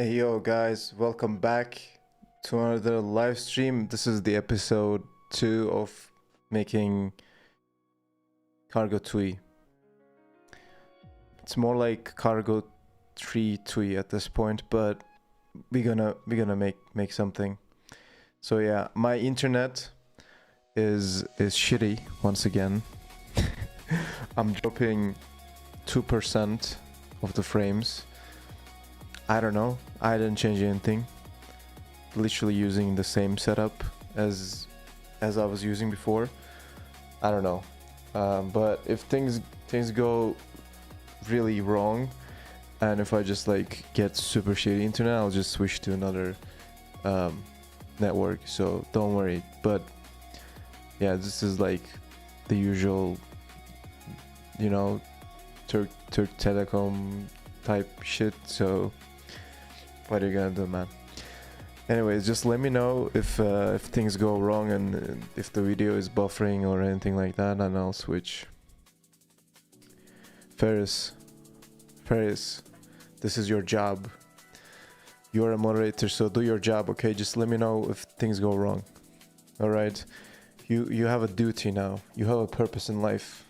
Hey yo guys, welcome back to another live stream. This is the episode 2 of making cargo-tui. It's more like cargo-tui at this point, but we're gonna make something. So yeah, my internet is shitty once again. I'm dropping 2% of the frames. I don't know. I didn't change anything. Literally using the same setup as I was using before. I don't know. But if things go really wrong, and if I just like get super shitty internet, I'll just switch to another network. So don't worry. But yeah, this is like the usual, you know, Turk Telecom type shit. So what are you gonna do, man? Anyways, just let me know if things go wrong and if the video is buffering or anything like that, and I'll switch. Ferris, this is your job. You're a moderator, so do your job, okay? Just let me know if things go wrong. All right, you have a duty now. You have a purpose in life.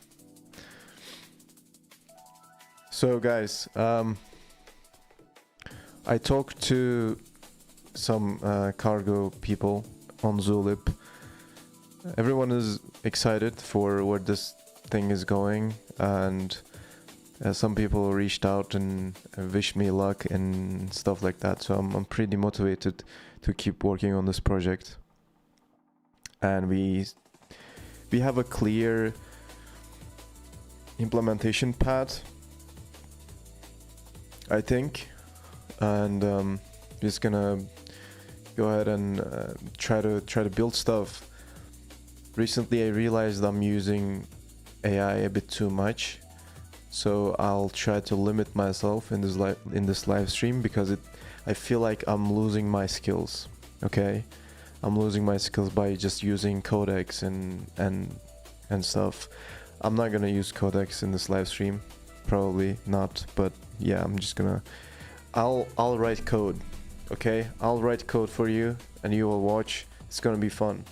So, guys, I talked to some cargo people on Zulip. Everyone is excited for where this thing is going, and some people reached out and wished me luck and stuff like that. So I'm pretty motivated to keep working on this project. And we have a clear implementation path, I think. And just gonna go ahead and try to build stuff. Recently I realized I'm using AI a bit too much, so I'll try to limit myself in this live stream, because I feel like I'm losing my skills. Okay, I'm losing my skills by just using codecs and stuff. I'm not gonna use codecs in this live stream, probably not, but yeah, I'm just gonna I'll write code, okay? I'll write code for you and you will watch. It's gonna be fun.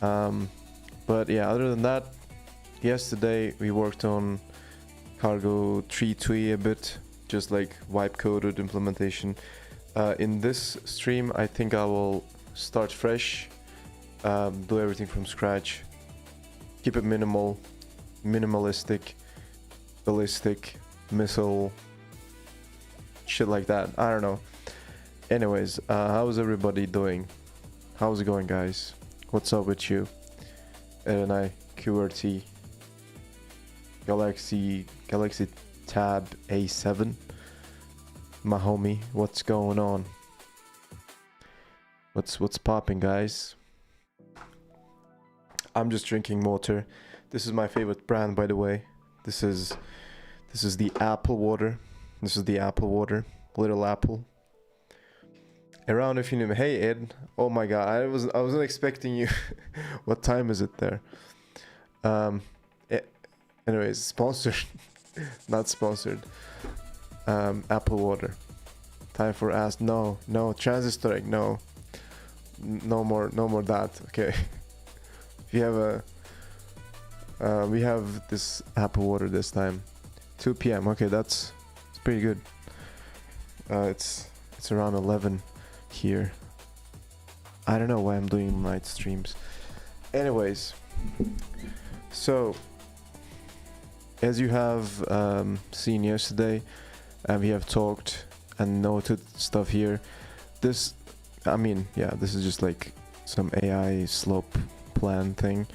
But yeah, other than that, yesterday we worked on cargo-tui a bit, just like wipe coded implementation. In this stream, I think I will start fresh, do everything from scratch, keep it minimalistic, ballistic, missile, shit like that. I don't know. Anyways, how's everybody doing? How's it going, guys? What's up with you? And I QRT Galaxy Tab A7, my homie. What's going on? What's popping, guys? I'm just drinking water. This is my favorite brand, by the way. This is the apple water. This is the apple water, little apple. Around if you knew me. Hey Ed. Oh my god, I wasn't expecting you. What time is it there? Anyways, sponsored. Not sponsored. Apple water. Time for ask. No, transistor. No. No more that. Okay. We have we have this apple water this time. 2 p.m. Okay, that's pretty good. It's around 11 here. I don't know why I'm doing night streams. Anyways, so as you have seen yesterday, we have talked and noted stuff here. This is just like some AI slope plan thing.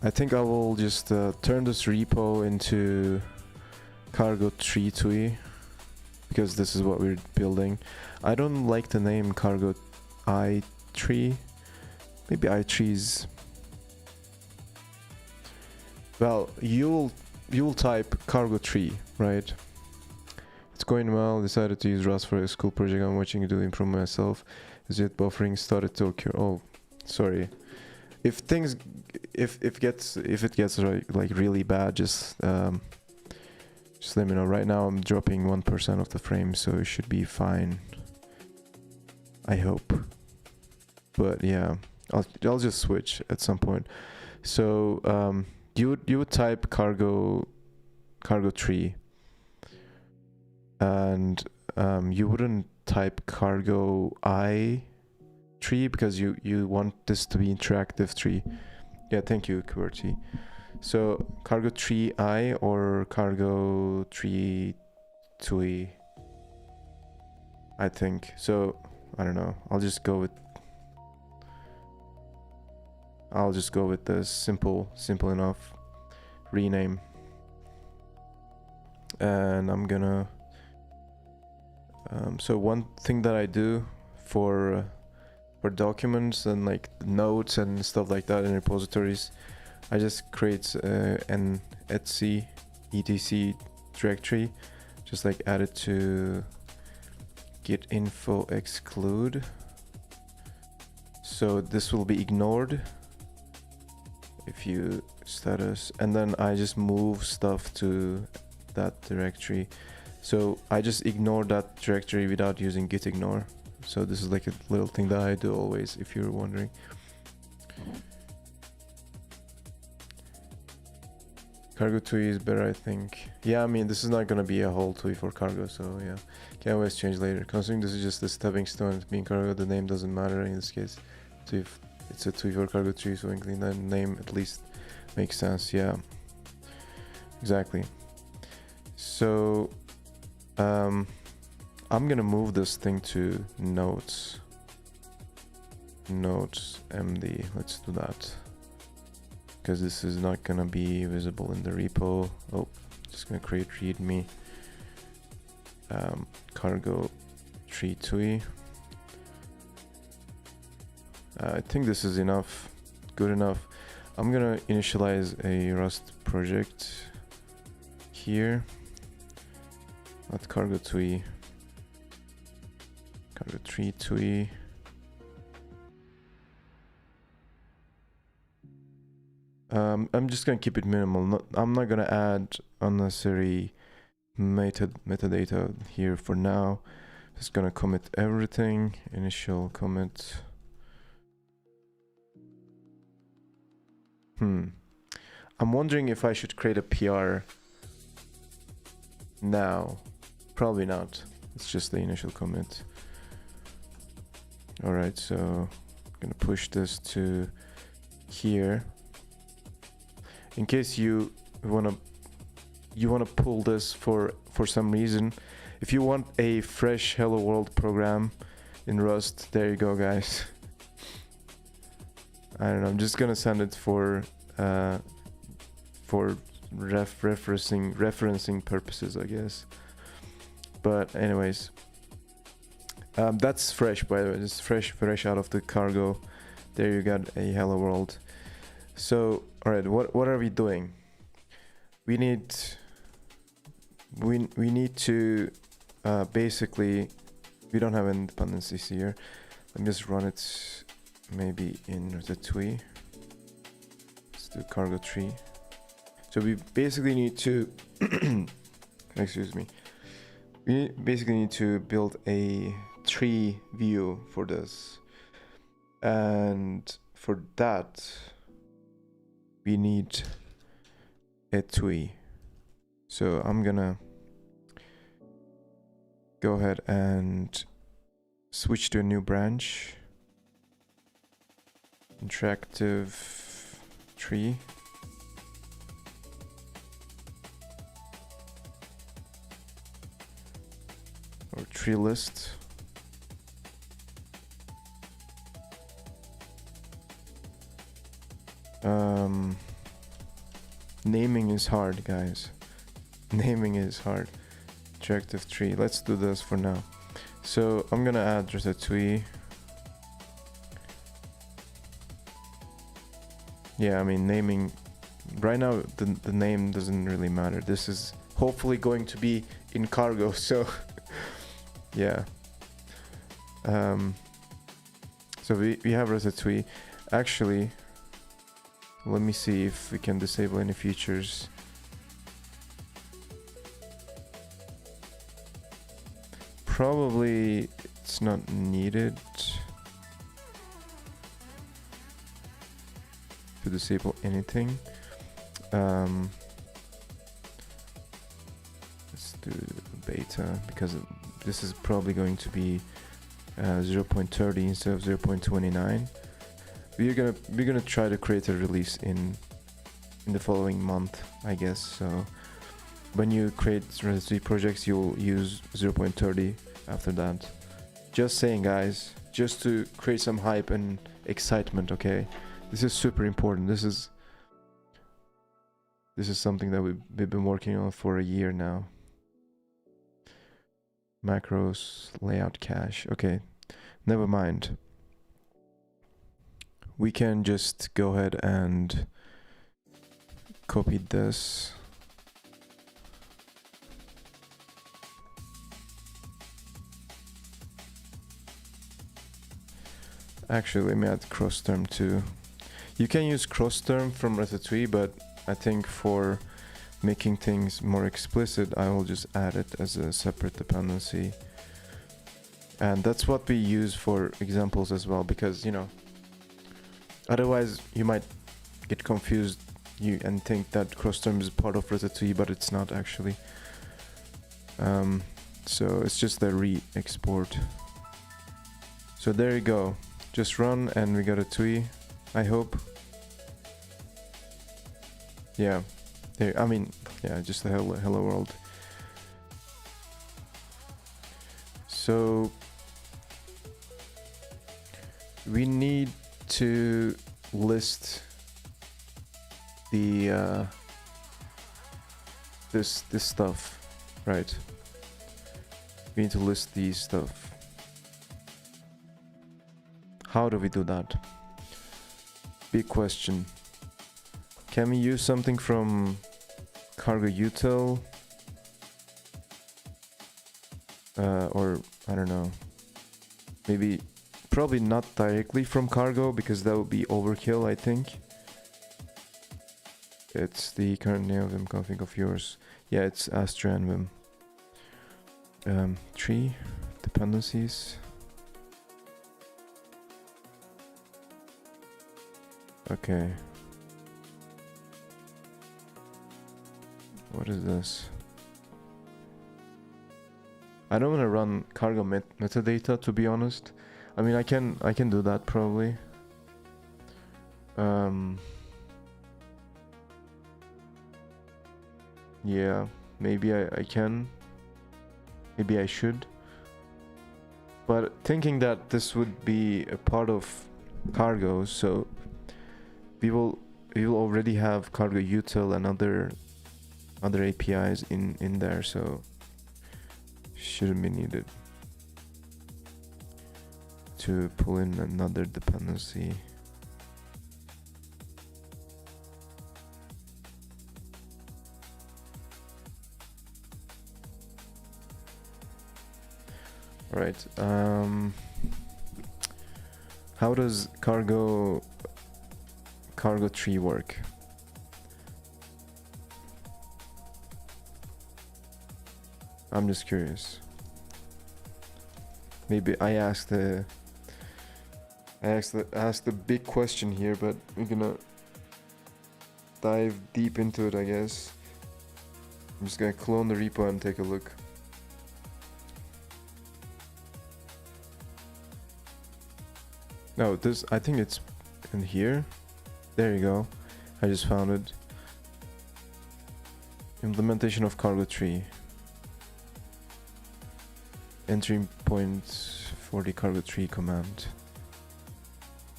I think I will just turn this repo into cargo-tui, because this is what we're building. I don't like the name cargo-i3. Maybe i3's... Well, you'll type cargo-tui, right? It's going well. Decided to use Rust for a school project I'm watching you do improve myself. Is it buffering started to occur? Oh, sorry. If it gets like really bad, just let me know. Right now I'm dropping 1% of the frame, so it should be fine. I hope. But yeah, I'll just switch at some point. So you would type cargo-tui, and you wouldn't type cargo-i tree because you want this to be interactive tree. Yeah, thank you, QWERTY. So cargo-tui or cargo-tui, I think. So I don't know. I'll just go with this simple enough rename. And I'm gonna so one thing that I do for documents and like notes and stuff like that in repositories, I just create an etc directory, just like add it to git info exclude, so this will be ignored if you status, and then I just move stuff to that directory. So I just ignore that directory without using git ignore. So this is like a little thing that I do always, if you're wondering. Cargo-tui is better, I think. Yeah, I mean, this is not gonna be a whole tui for cargo, so yeah. Can always change later. Considering this is just a stepping stone, being cargo, the name doesn't matter in this case. So if it's a tui for cargo-tui, so including that name at least makes sense, yeah. Exactly. So, I'm gonna move this thing to notes md. Let's do that, because this is not gonna be visible in the repo. Oh, just gonna create readme cargo-tui. I think this is enough, good enough. I'm gonna initialize a Rust project here at cargo-tui. Cargo-tui. I'm just gonna keep it minimal. I'm not gonna add unnecessary metadata here for now. Just gonna commit everything. Initial commit. I'm wondering if I should create a PR now. Probably not. It's just the initial commit. Alright, so I'm gonna push this to here. In case you wanna pull this for some reason. If you want a fresh Hello World program in Rust, there you go, guys. I don't know, I'm just gonna send it for referencing purposes, I guess. But anyways, that's fresh, by the way. It's fresh out of the cargo. There you got a Hello World. So, all right, what are we doing? We need to basically, we don't have any dependencies here. Let me just run it maybe in Ratatouille. Let's do cargo-tui. So we basically need to excuse me. We basically need to build a tree view for this, and for that we need a tui. So I'm gonna go ahead and switch to a new branch, interactive tree. Or tree list. Naming is hard, guys. Naming is hard. Interactive tree. Let's do this for now. So I'm gonna add Ratatouille. Yeah, I mean, naming right now the name doesn't really matter. This is hopefully going to be in cargo, so yeah. So we have Ratatouille. Actually, let me see if we can disable any features. Probably it's not needed. to disable anything. Let's do beta, because this is probably going to be 0.30 instead of 0.29. We're gonna try to create a release in the following month, I guess. So when you create Ratatouille projects, you'll use 0.30 after that. Just saying, guys, just to create some hype and excitement, okay? This is super important. This is something that we've been working on for a year now. Macros, layout cache. Okay, never mind. We can just go ahead and copy this. Actually, let me add cross term too. You can use cross term from Ratatouille, but I think for making things more explicit, I will just add it as a separate dependency. And that's what we use for examples as well, because, you know, otherwise you might get confused and think that cross term is part of Ratatouille, but it's not actually. So it's just the re-export. So there you go. Just run and we got a TUI, I hope. Yeah, there, I mean, yeah, just the hello world. So we need to list the this stuff, right? We need to list these stuff. How do we do that? Big question. Can we use something from cargo-util? Or I don't know. Maybe, probably not directly from cargo, because that would be overkill, I think. It's the current name of Vim config of yours. Yeah, it's Astra and Vim. Tree dependencies. Okay. What is this? I don't want to run cargo metadata, to be honest. I mean, I can do that probably. Yeah, maybe I can. Maybe I should. But thinking that this would be a part of cargo, so we will already have cargo-util and other APIs in there, so shouldn't be needed to pull in another dependency. All right. How does cargo tree work? I'm just curious. Maybe I asked the big question here, but we're gonna dive deep into it, I guess. I'm just gonna clone the repo and take a look. No, I think it's in here. There you go. I just found it. Implementation of cargo tree. Entry point for the cargo tree command.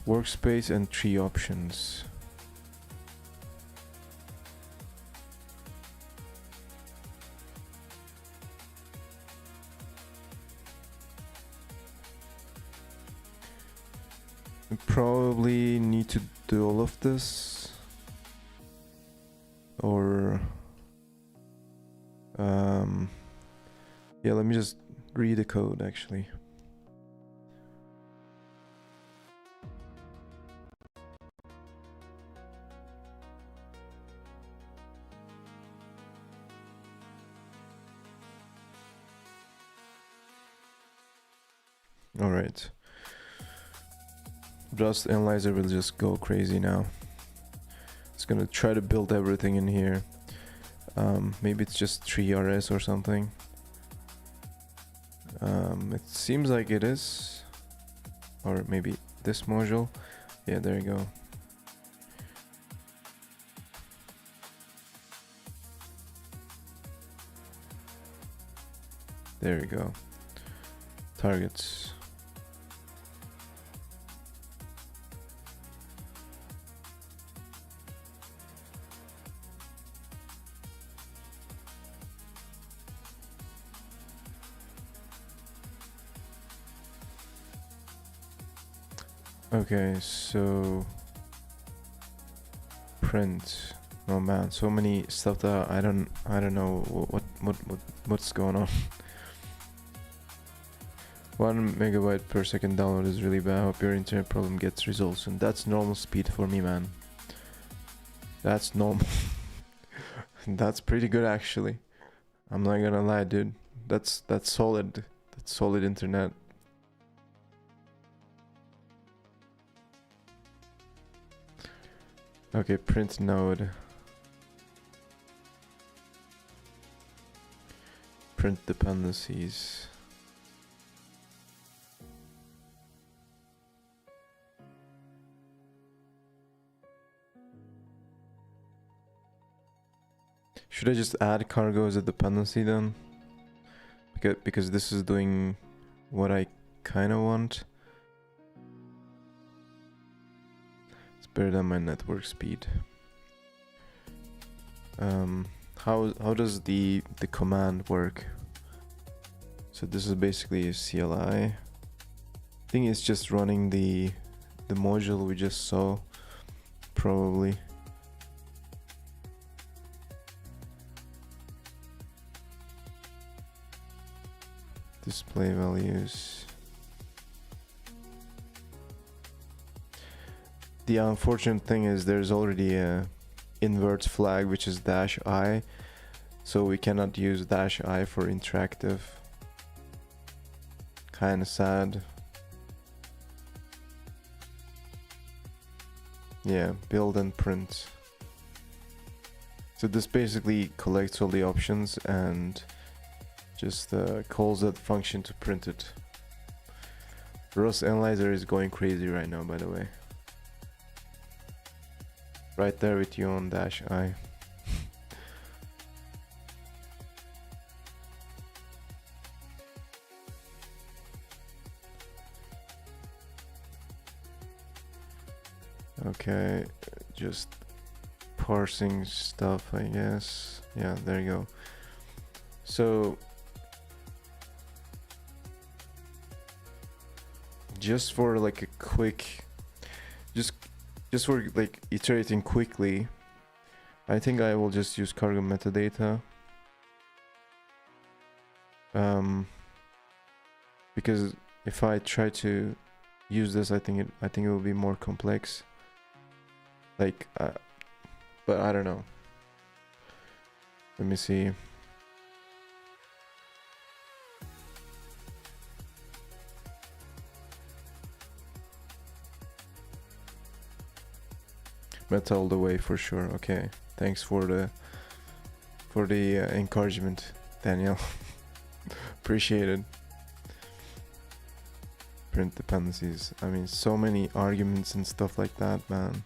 Workspace and tree options. We probably need to do all of this, or yeah, let me just read the code actually. All right. Rust analyzer will just go crazy now. Just gonna try to build everything in here. Maybe it's just 3RS or something. It seems like it is. Or maybe this module. Yeah, there you go. There you go. Targets. Okay, so print. Oh man, so many stuff that I don't know what's going on. 1 megabyte per second download is really bad. Hope your internet problem gets resolved soon. That's normal speed for me, man. That's normal. That's pretty good actually. I'm not gonna lie, dude. That's solid. That's solid internet. Okay, print node. Print dependencies. Should I just add cargo as a dependency then? Because this is doing what I kind of want. It's better than my network speed. How does the command work? So this is basically a CLI. I think it's just running the module we just saw, probably. Display values. The unfortunate thing is there's already a invert flag which is -i, so we cannot use -i for interactive. Kinda sad. Yeah, build and print. So this basically collects all the options and just calls that function to print it. Rust analyzer is going crazy right now, by the way. Right there with you on -i. Okay, just parsing stuff, I guess. Yeah, there you go. So just for like a quick, just for like iterating quickly, I think I will just use cargo metadata. Because if I try to use this, I think it will be more complex. Like, but I don't know. Let me see. Meta all the way for sure. Okay, thanks for the encouragement, Daniel. Appreciate it. Print dependencies. I mean, so many arguments and stuff like that, man.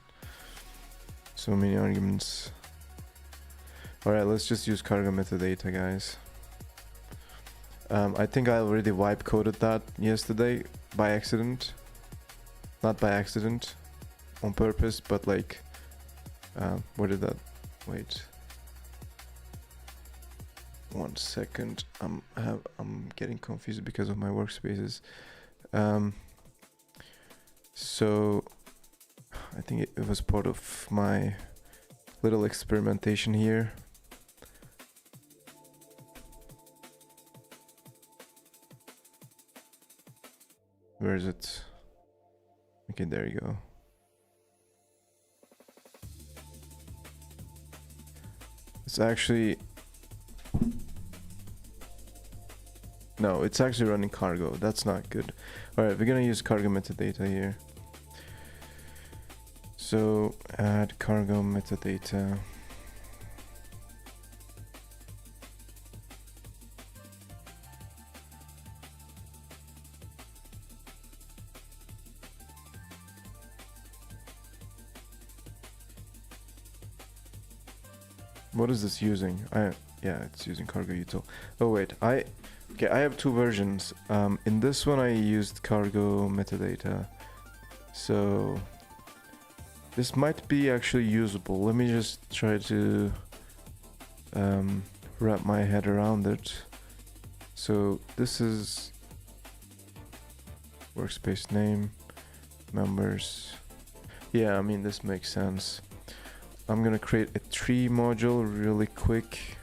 So many arguments. All right, let's just use cargo metadata, guys. I think I already wipe coded that yesterday by accident. Not by accident, on purpose, but like. Where did that? Wait. 1 second. I'm getting confused because of my workspaces. So I think it was part of my little experimentation here. Where is it? Okay, there you go. It's actually... No, it's actually running cargo. That's not good. Alright, we're gonna use cargo metadata here. So add cargo metadata. What is this using? Yeah, it's using cargo util. Oh wait, I have two versions. In this one I used cargo metadata. So this might be actually usable. Let me just try to wrap my head around it. So this is workspace name, members. Yeah, I mean this makes sense. I'm gonna create a tree module really quick.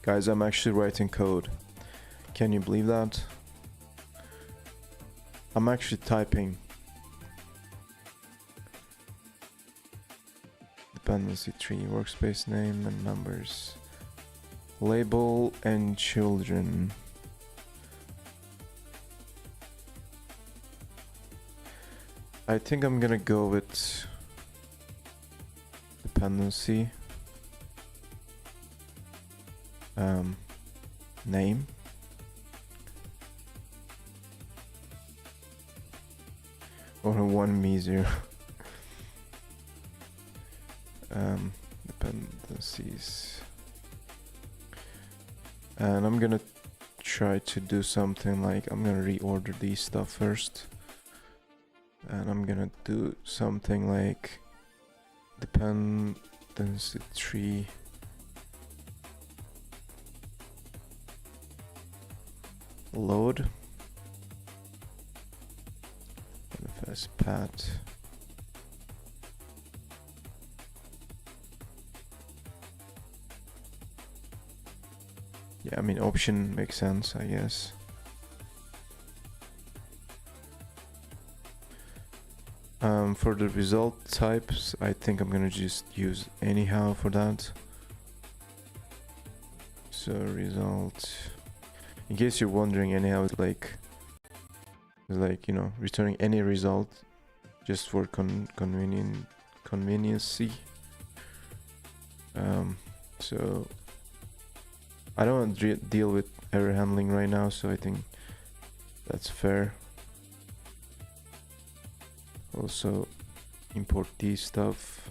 Guys, I'm actually writing code. Can you believe that? I'm actually typing. Dependency tree, workspace name and members. Label and children. I think I'm gonna go with dependency. Name. Orhun me 0. Dependencies. And I'm gonna try to do something like, I'm gonna reorder these stuff first. And I'm gonna do something like dependency tree. Load. Manifest path. Yeah, I mean option makes sense, I guess. For the result types, I think I'm gonna just use anyhow for that. So result, in case you're wondering, anyhow, it's like you know, returning any result just for conveniency. So I don't want to deal with error handling right now, so I think that's fair. Also import these stuff.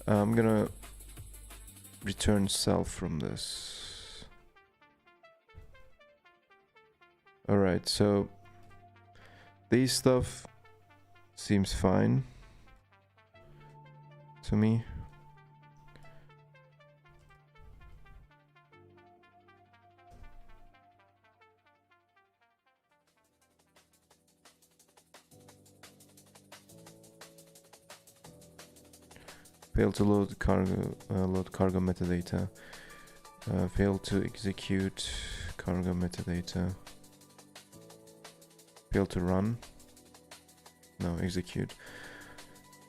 I'm gonna return self from this. Alright, so these stuff seems fine to me. Fail to load cargo metadata. Fail to execute cargo metadata. Fail to run. No, execute.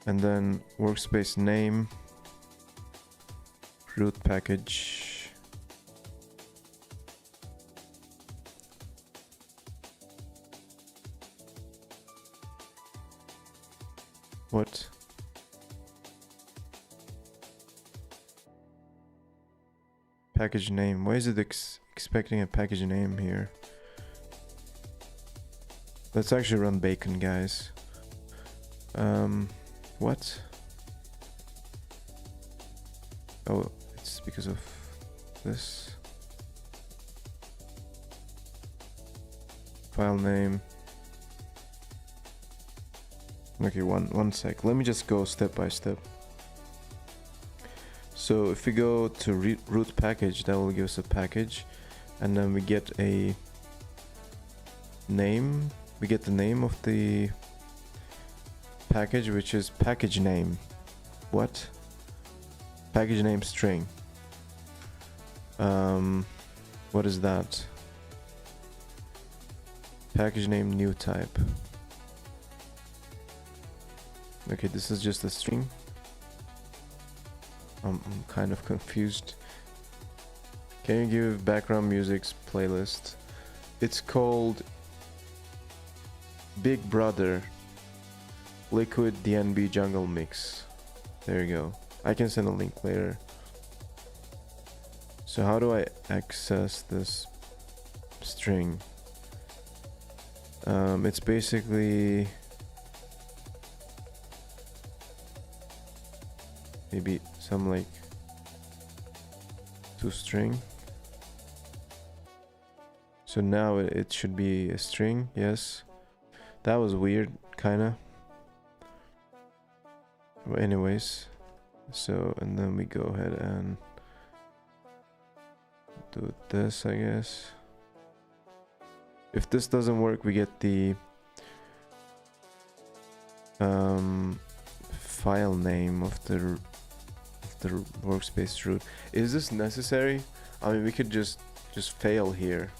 And then workspace name, root package. What? Package name. Why is it expecting a package name here? Let's actually run bacon, guys. What? Oh, it's because of this. File name. Okay, one sec. Let me just go step by step. So if we go to root package, that will give us a package, and then we get a name. We get the name of the package, which is package name. What? Package name string. What is that? Package name new type. Okay, this is just a string. I'm kind of confused. Can you give background music's playlist? It's called Big Brother Liquid DNB Jungle Mix. There you go. I can send a link later. So how do I access this string? It's basically maybe some like toString. So now it should be a string. Yes, that was weird, kinda. But anyways, so and then we go ahead and do this, I guess. If this doesn't work, we get the file name of the workspace root. Is this necessary? I mean, we could just fail here.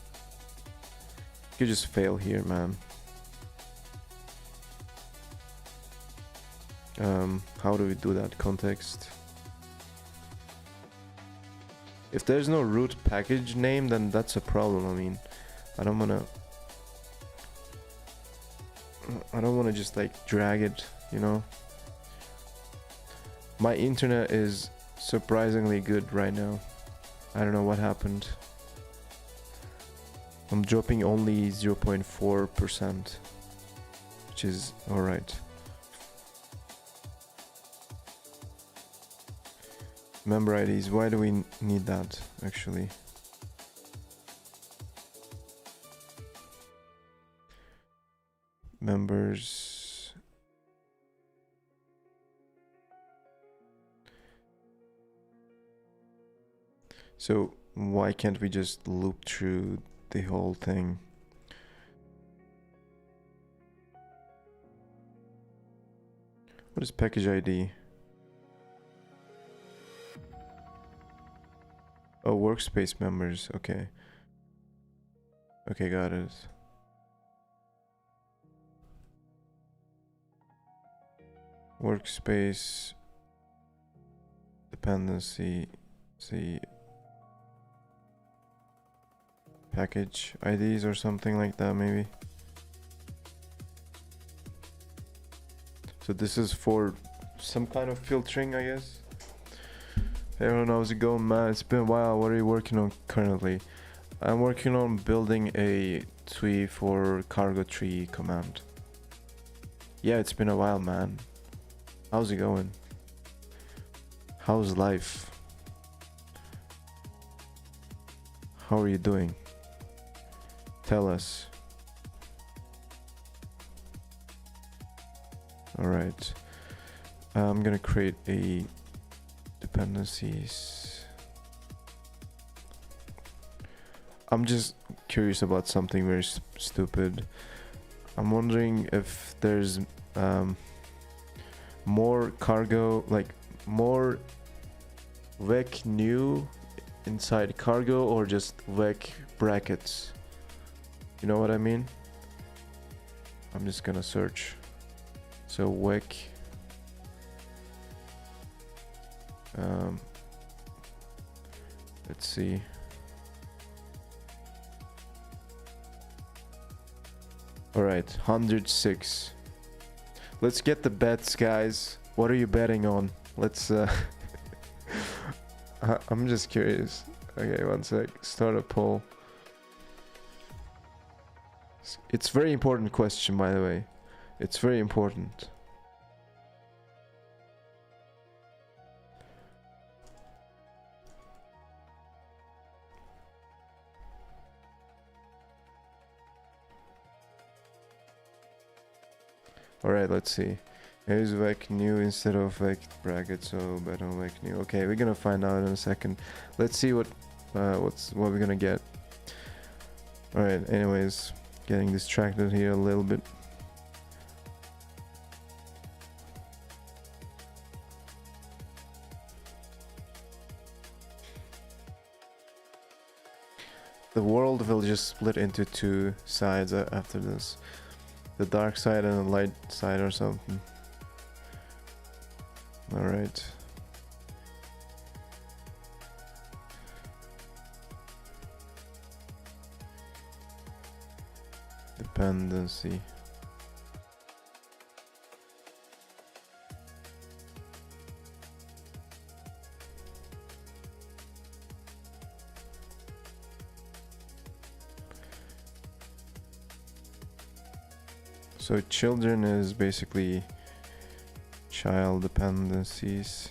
We could just fail here, man. How do we do that? Context. If there's no root package name, then that's a problem. I mean, I don't wanna just like drag it, you know. My internet is surprisingly good right now. I don't know what happened. I'm dropping only 0.4%, which is alright. Member IDs, why do we need that actually? Members. So why can't we just loop through the whole thing? What is package ID? Oh, workspace members. Okay. Okay, got it. Workspace dependency. See. Package IDs or something like that, maybe. So this is for some kind of filtering, I guess. Hey everyone, how's it going, man? It's been a while. What are you working on currently? I'm working on building a tui for cargo-tui command. Yeah, it's been a while, man. How's it going? How's life? How are you doing? Tell us. Alright. I'm gonna create a dependencies. I'm just curious about something very stupid. I'm wondering if there's more cargo, like more vec new inside cargo, or just vec brackets. You know what I mean? I'm just gonna search. So vec let's see. All right, 106. Let's get the bets, guys. What are you betting on? Let's I'm just curious. Okay, one sec. Start a poll. It's very important question, by the way. It's very important. Alright, let's see. Here's vec new instead of vec bracket, so bet on vec new. Okay, we're gonna find out in a second. Let's see what we're gonna get. Alright, anyways, getting distracted here a little bit. The world will just split into two sides after this. The dark side and the light side or something. Alright. dependency. So children is basically child dependencies.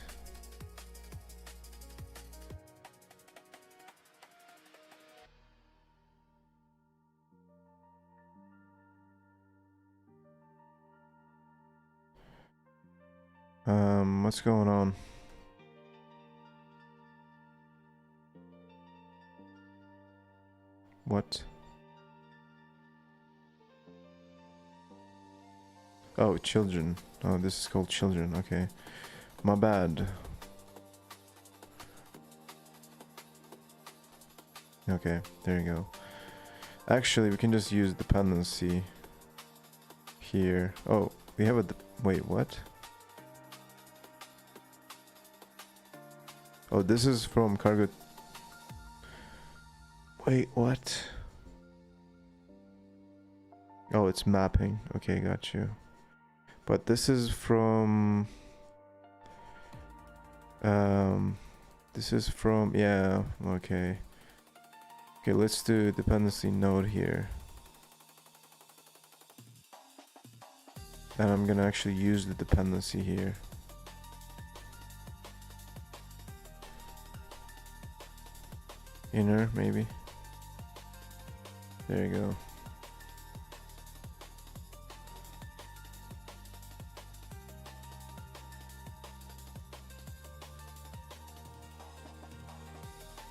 What's going on? What? Oh, children. Oh, this is called children. Okay. My bad. Okay, there you go. Actually, we can just use dependency here. Oh, we have a... Wait, what? Oh, this is from cargo... Wait, what? Oh, it's mapping. Okay, got you. But this is from... This is from... Yeah, okay. Okay, let's do dependency node here. And I'm gonna actually use the dependency here. Inner, maybe. There you go.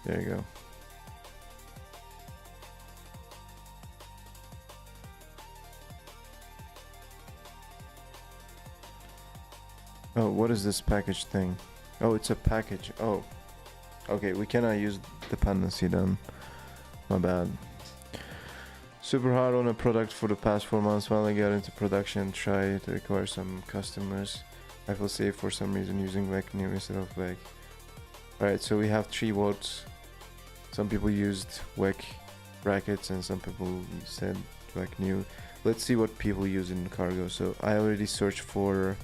There you go. Oh, what is this package thing? Oh, it's a package. Oh. Okay, we cannot use dependency then. My bad. Super hard on a product for the past 4 months. Finally got into production. Try to acquire some customers. I feel safe for some reason using like new instead of like. Alright, so we have 3 votes. Some people used WEC brackets and some people said WEC new. Let's see what people use in cargo. So I already searched for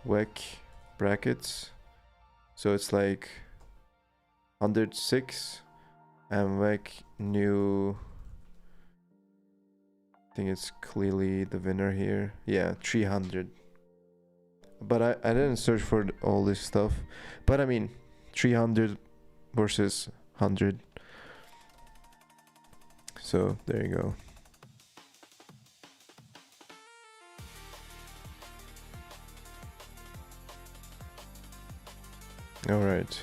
WEC brackets. So it's like 106 and WEC new. I think it's clearly the winner here. Yeah, 300. But I didn't search for all this stuff. But I mean, 300 versus 100. So there you go. All right.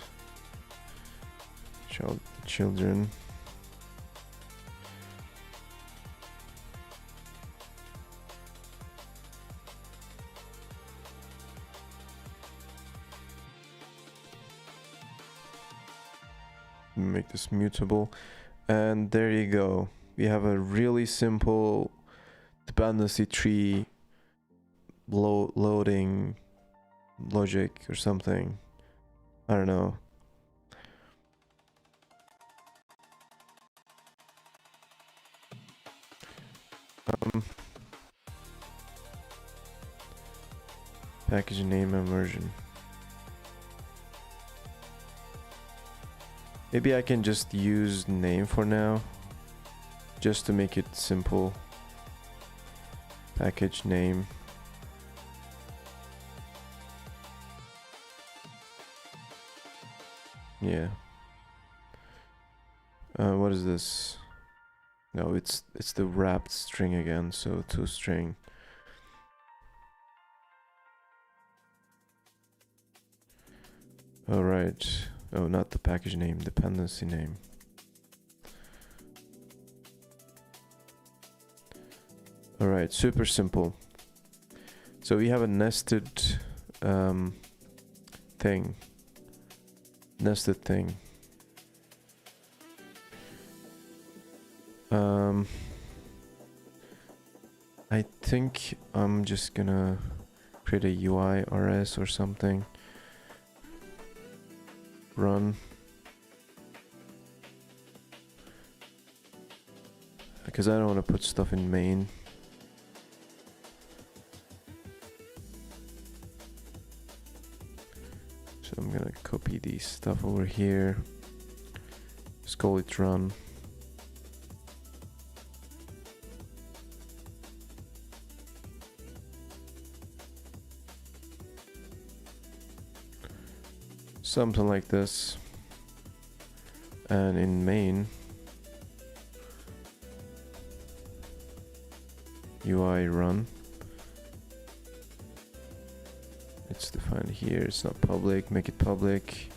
Children. Make this mutable, and there you go. We have a really simple dependency tree loading logic or something. I don't know. Package name and version. Maybe I can just use name for now, just to make it simple. Package name. Yeah. What is this? No, it's the wrapped string again, so toString. All right. Oh, not the package name, dependency name. All right, super simple. So we have a nested thing. Nested thing. I think I'm just gonna create a UI RS or something. Run. because I don't want to put stuff in main. So I'm gonna copy these stuff over here. Just call it run. Something like this. And in main, UI run. It's defined here, it's not public, make it public.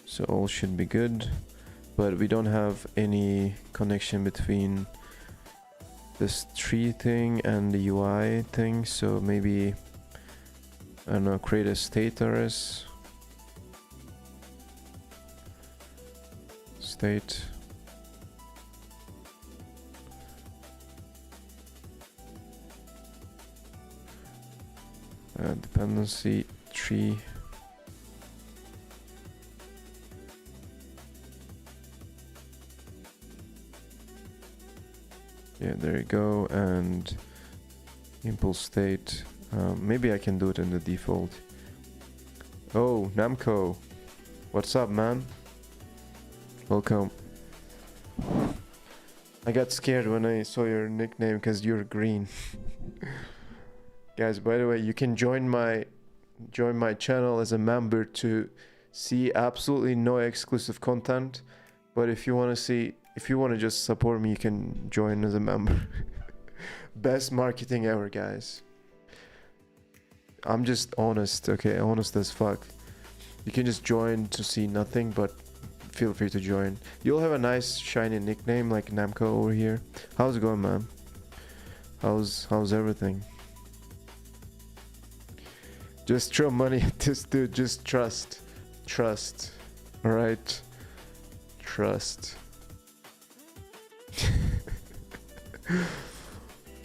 So all should be good, but we don't have any connection between this tree thing and the UI thing, so maybe, I don't know, create a state rs. State. Dependency tree. Yeah, there you go. And impulse state. Maybe I can do it in the default. Oh, Namco. What's up, man? Welcome. I got scared when I saw your nickname because you're green. Guys, by the way, you can join my channel as a member to see absolutely no exclusive content. But if you want to just support me, you can join as a member. Best marketing ever, guys. I'm just honest, okay? Honest as fuck. You can just join to see nothing, but feel free to join. You'll have a nice shiny nickname like Namco over here. How's it going, man? How's everything? Just throw money at this dude. Just trust. All right. Trust.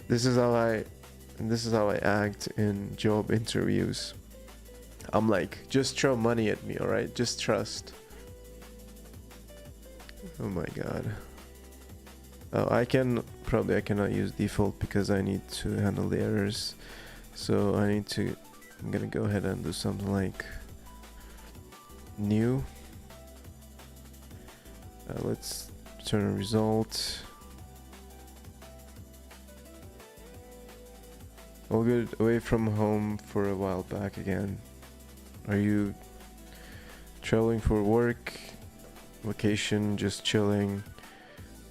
This is how I act in job interviews. I'm like, just throw money at me, all right? Just trust. Oh my god. Oh, I cannot use default because I need to handle the errors. So I'm gonna go ahead and do something like new. Let's turn a result. All good. Away from home for a while back again. Are you traveling for work, vacation, just chilling?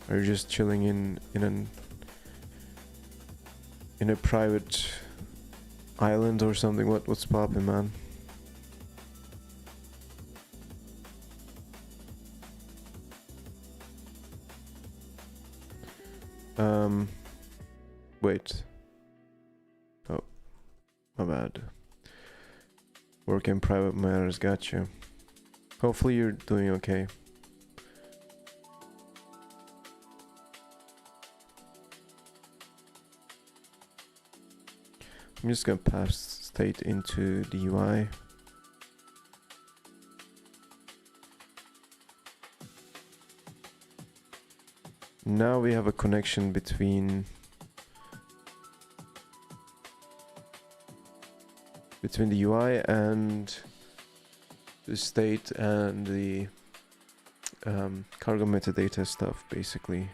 Are you just chilling in a private island or something? What's poppin', man? Wait. Oh, my bad. Work in private matters, got you. Hopefully you're doing okay. I'm just gonna pass state into the UI. Now we have a connection between the UI and the state and the cargo metadata stuff, basically.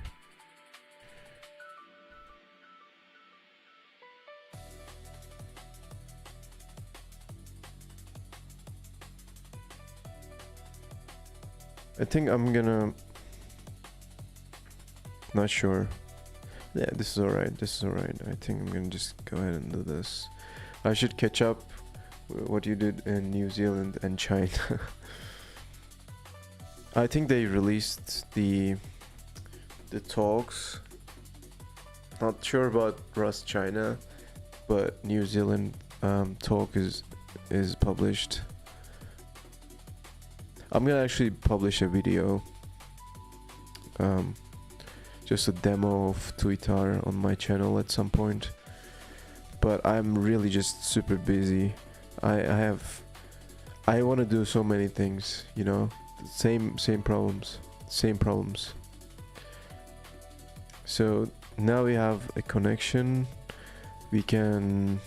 I think I'm gonna... Not sure. Yeah, this is alright. I think I'm gonna just go ahead and do this. I should catch up with what you did in New Zealand and China. I think they released the talks. Not sure about Rust China, but New Zealand talk is published. I'm gonna actually publish a video, just a demo of Twitter on my channel at some point. But I'm really just super busy. I want to do so many things, you know, same problems. same problems. So now we have a connection. We can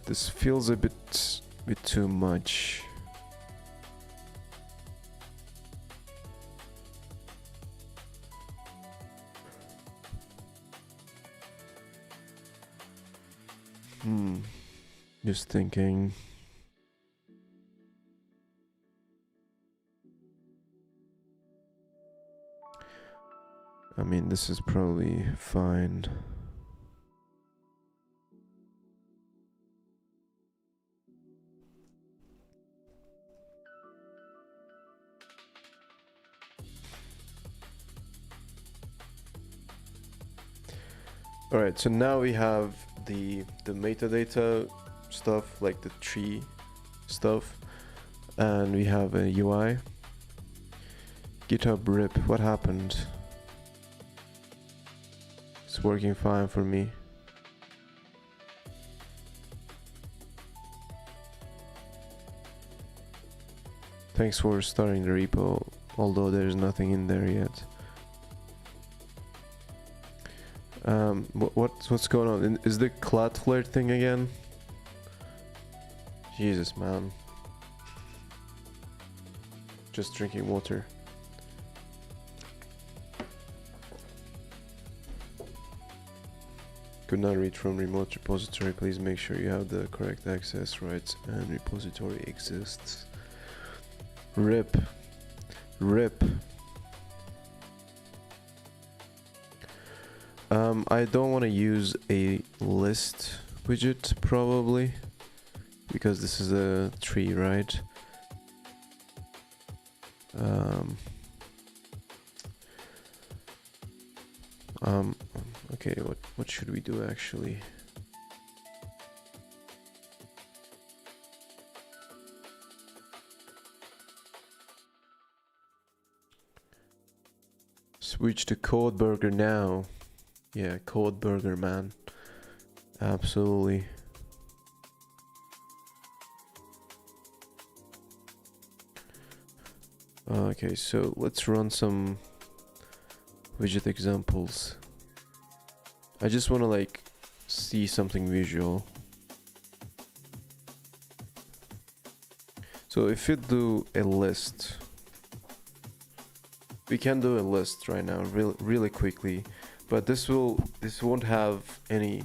this feels a bit too much. Just thinking. I mean, this is probably fine. All right, so now we have the metadata stuff, like the tree stuff, and we have a UI. GitHub rip, what happened? It's working fine for me. Thanks for starting the repo, although there's nothing in there yet. What's going on? Is the Cloudflare thing again? Jesus, man. Just drinking water. Could not read from remote repository. Please make sure you have the correct access rights and repository exists. RIP. RIP. I don't want to use a list widget probably, because this is a tree, right? Okay, what should we do actually? Switch to Code Burger now. Yeah, Code Burger, man. Absolutely. Okay, so let's run some widget examples. I just want to like see something visual. So if you do a list, we can do a list right now really quickly, but this won't have any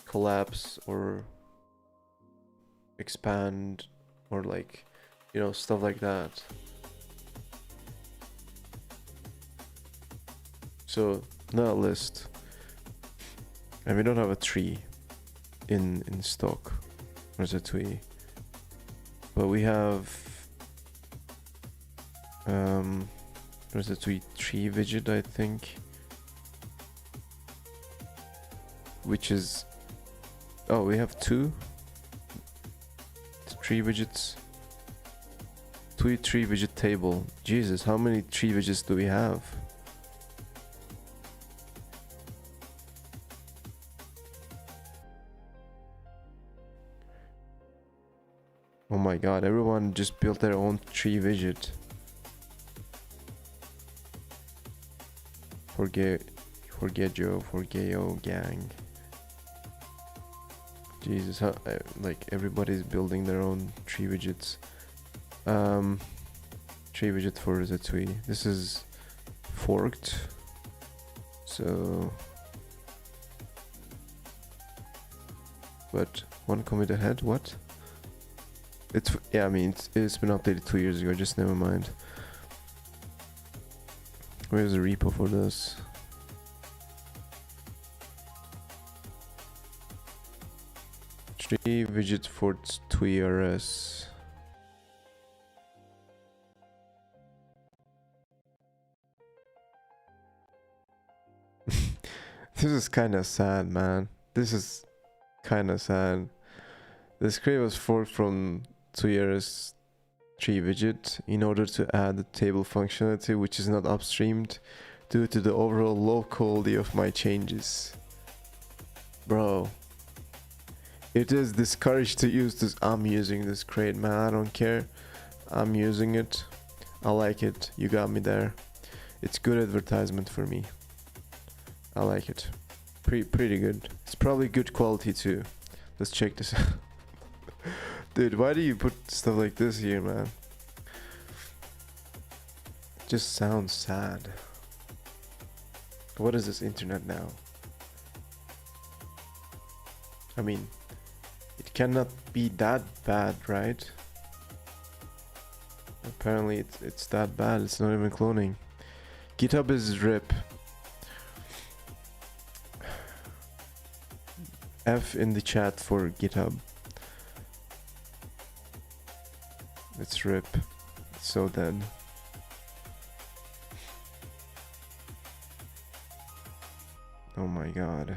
collapse or expand or like, you know, stuff like that. So not a list, and we don't have a tree in stock rustlang, but we have rustlang tree widget, I think, which is, oh, we have two tree widgets. Tree widget table. Jesus, how many tree widgets do we have? Oh my god, everyone just built their own tree widget. Forget Joe gang. Jesus, how, like everybody's building their own tree widgets. Tree widget for rustlang. This is forked. So, but one commit ahead. What? It's, yeah, I mean it's been updated 2 years ago. Just never mind. Where's the repo for this? Tree widget for TUI RS. This is kind of sad, man. This is kind of sad. The script was forked from TUI RS tree widget in order to add the table functionality, which is not upstreamed due to the overall low quality of my changes. Bro, it is discouraged to use this. I'm using this crate, man. I don't care. I'm using it. I like it. You got me there. It's good advertisement for me. I like it. Pretty good. It's probably good quality too. Let's check this out. Dude, why do you put stuff like this here, man? It just sounds sad. What is this internet now? I mean, it cannot be that bad, right? Apparently it's that bad. It's not even cloning. GitHub is RIP. F in the chat for GitHub. It's RIP. It's so dead. Oh my god.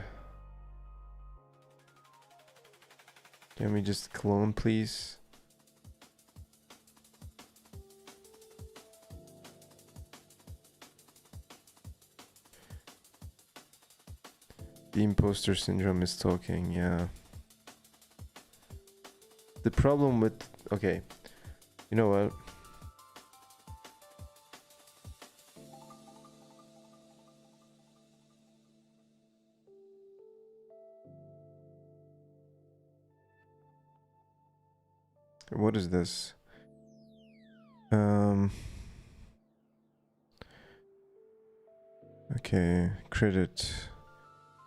Can we just clone, please? The imposter syndrome is talking, yeah. The problem with... Okay. You know what? What is this? Okay, credit,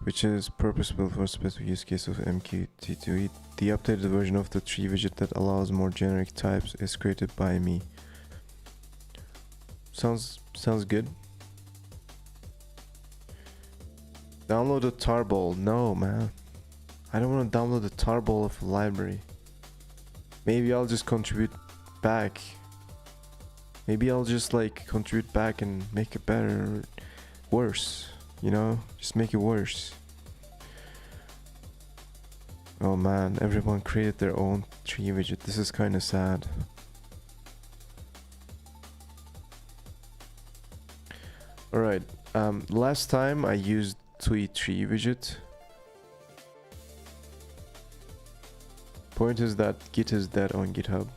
which is purpose-built for specific use case of MQTT2E. The updated version of the tree widget that allows more generic types is created by me. Sounds good. Download the tarball. No, man. I don't want to download the tarball of a library. Maybe I'll just contribute back. Maybe I'll just like contribute back and make it better or worse. You know? Just make it worse. Oh man, everyone created their own tree widget. This is kind of sad. Alright, last time I used tui tree widget. Point is that Git is dead on GitHub.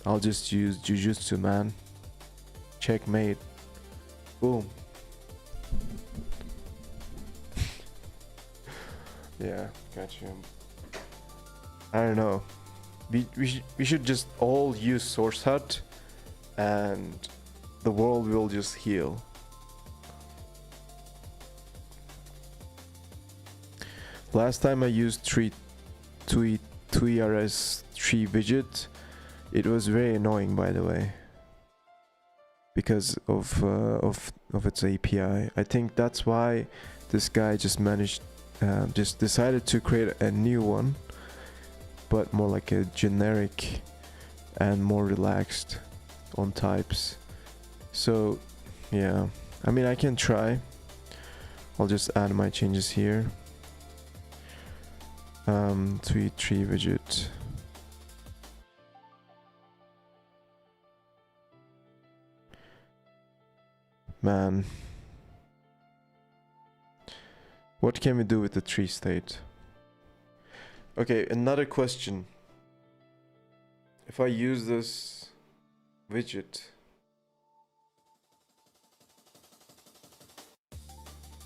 I'll just use Jujutsu, man. Checkmate. Boom. Yeah, got you. I don't know. We should just all use Source Hut and the world will just heal. Last time I used tui rs tree widget, it was very annoying, by the way, because of its API. I think that's why this guy just decided to create a new one, but more like a generic and more relaxed on types. So yeah, I mean, I can try. I'll just add my changes here. Tui tree widget. Man, what can we do with the tree state? Okay, another question. If I use this widget,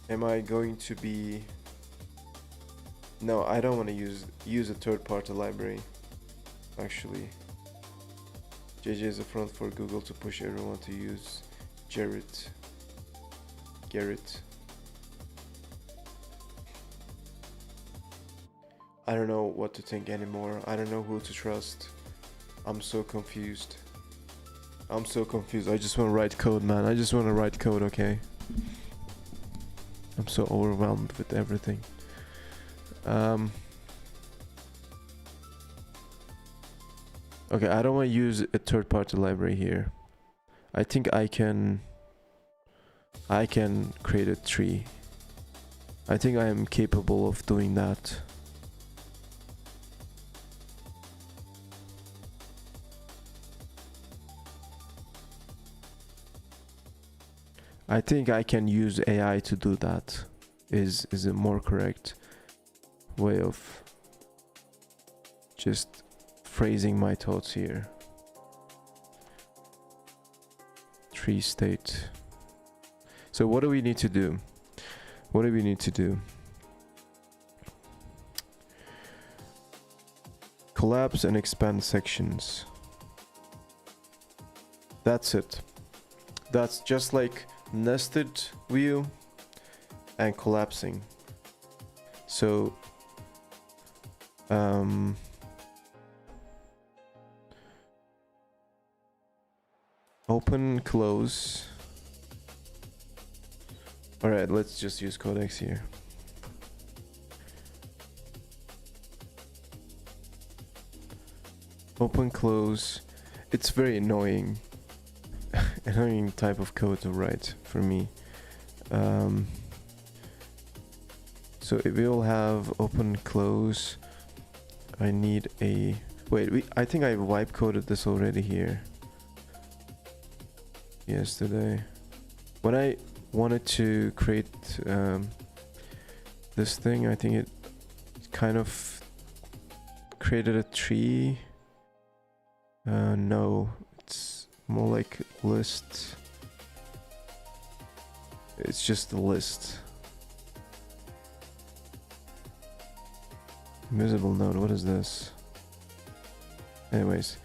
am I going to be... No, I don't want to use a third-party library, actually. JJ is a front for Google to push everyone to use Garrett. I don't know what to think anymore. I don't know who to trust. I'm so confused. I just want to write code, man. I just want to write code, okay? I'm so overwhelmed with everything. Okay, I don't want to use a third-party library here. I think I can create a tree. I think I am capable of doing that. I think I can use AI to do that. Is a more correct way of just phrasing my thoughts here. Tree state. So what do we need to do? What do we need to do? Collapse and expand sections. That's it. That's just like nested view and collapsing. So open, close. All right, let's just use codex here. Open, close. It's very annoying. Annoying type of code to write for me. So if we will have open, close, I need a... Wait, I think I wipe coded this already here. Yesterday. When I wanted to create this thing, I think it kind of created a tree. No, it's more like list. It's just a list. Invisible node, what is this? Anyways,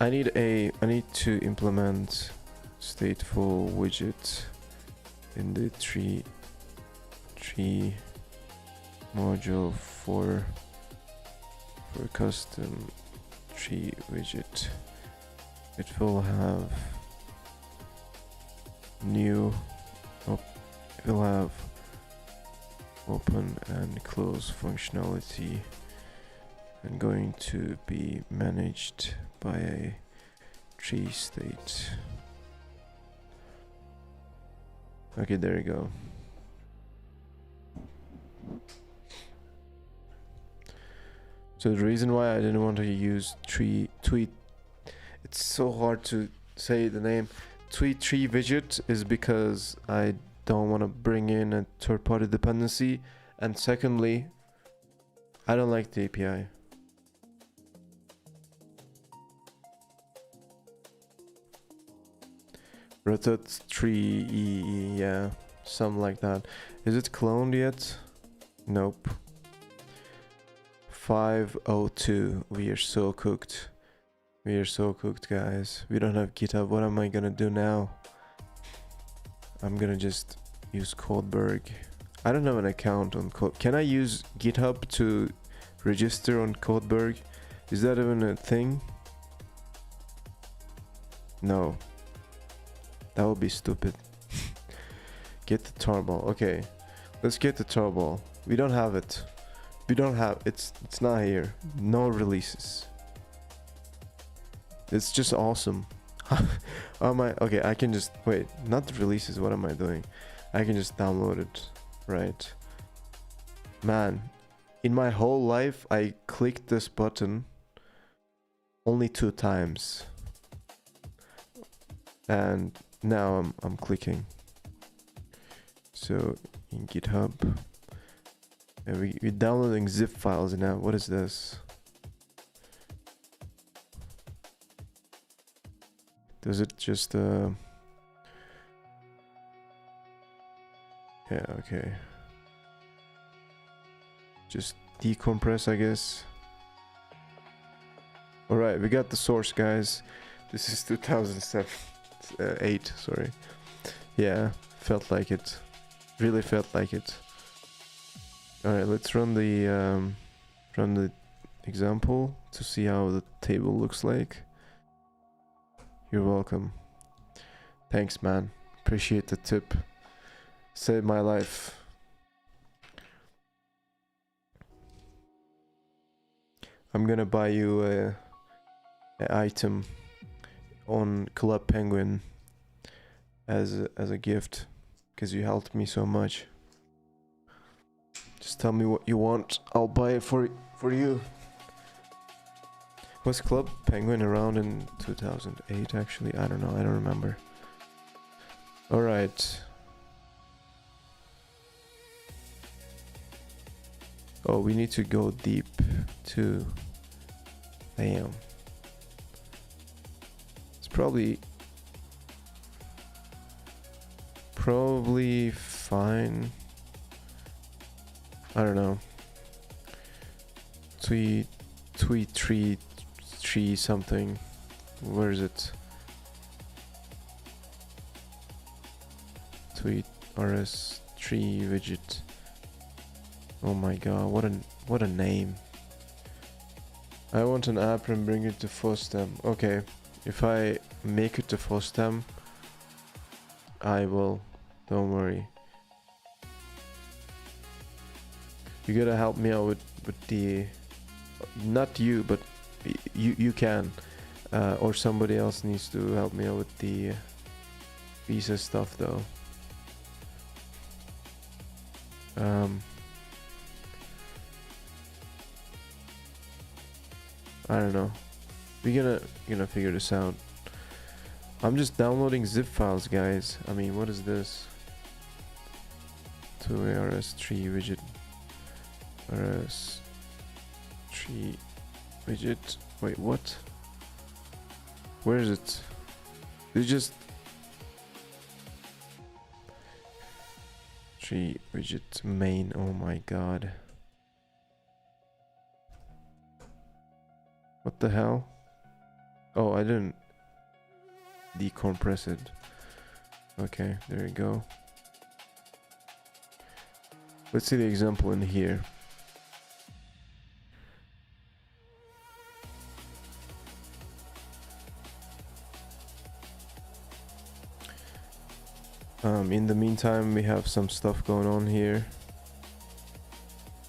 I need to implement stateful widget in the tree module for custom tree widget. It will have new it will have open and close functionality and going to be managed by a tree state. Okay, there you go. So the reason why I didn't want to use tweet, it's so hard to say the name, tweet tree widget, is because I don't want to bring in a third-party dependency, and secondly, I don't like the API. Rotate tree, yeah, something like that. Is it cloned yet? Nope. 502. We are so cooked. We are so cooked, guys. We don't have GitHub. What am I gonna do now? I'm gonna just use Codeberg. I don't have an account on Code. Can I use GitHub to register on Codeberg? Is that even a thing? No. That would be stupid. Get the tarball. Okay, let's get the tarball. We don't have it. We don't have it's not here. No releases. It's just awesome. Okay, I can just wait. Not the releases. What am I doing? I can just download it, right? Man, in my whole life, I clicked this button only 2 times, and now I'm clicking. So in GitHub, and we're downloading zip files now. What is this? Does it just yeah, okay. Just decompress, I guess. Alright, we got the source, guys. This is 2007. 8, sorry. Yeah, felt like it. Really felt like it. Alright, let's run the example to see how the table looks like. You're welcome. Thanks, man. Appreciate the tip. Saved my life. I'm gonna buy you a item on Club Penguin as a gift, because you helped me so much. Just tell me what you want. I'll buy it for you. Was Club Penguin around in 2008 actually? I don't know. I don't remember. Alright. Oh, we need to go deep too. Damn. It's probably fine. I don't know. Tui tree something. Where is it? Tui RS tree widget. Oh my god, what a name. I want an app and bring it to FOSDEM. Okay, if I make it to FOSDEM, I will. Don't worry. You gotta help me out with the, not you, but you can, or somebody else needs to help me out with the visa stuff though. I don't know. We're gonna figure this out. I'm just downloading zip files, guys. I mean, what is this? To RS3 widget. RS3 widget. Wait, what? Where is it? It's just tree widget main. Oh my god. What the hell? Oh, I didn't decompress it. Okay, there you go. Let's see the example in here. In the meantime, we have some stuff going on here.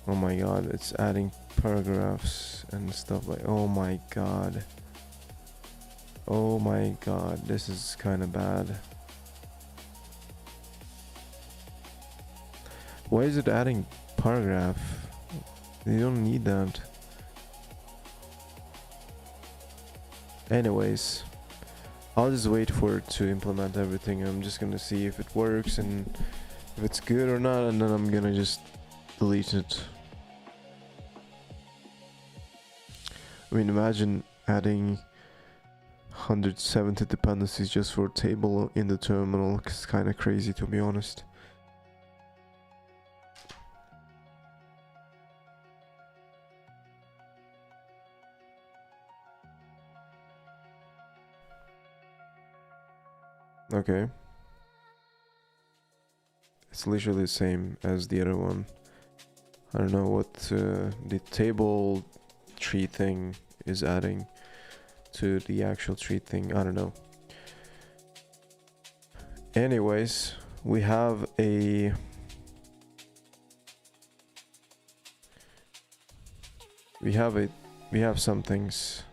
Oh my god, it's adding paragraphs and stuff like, oh my god. Oh my god, this is kind of bad. Why is it adding paragraph? You don't need that. Anyways, I'll just wait for it to implement everything. I'm just gonna see if it works and if it's good or not, and then I'm gonna just delete it. I mean, imagine adding 170 dependencies just for a table in the terminal. It's kind of crazy, to be honest. Okay. It's literally the same as the other one. I don't know what the table tree thing is adding to the actual tree thing. I don't know. Anyways, we have some things.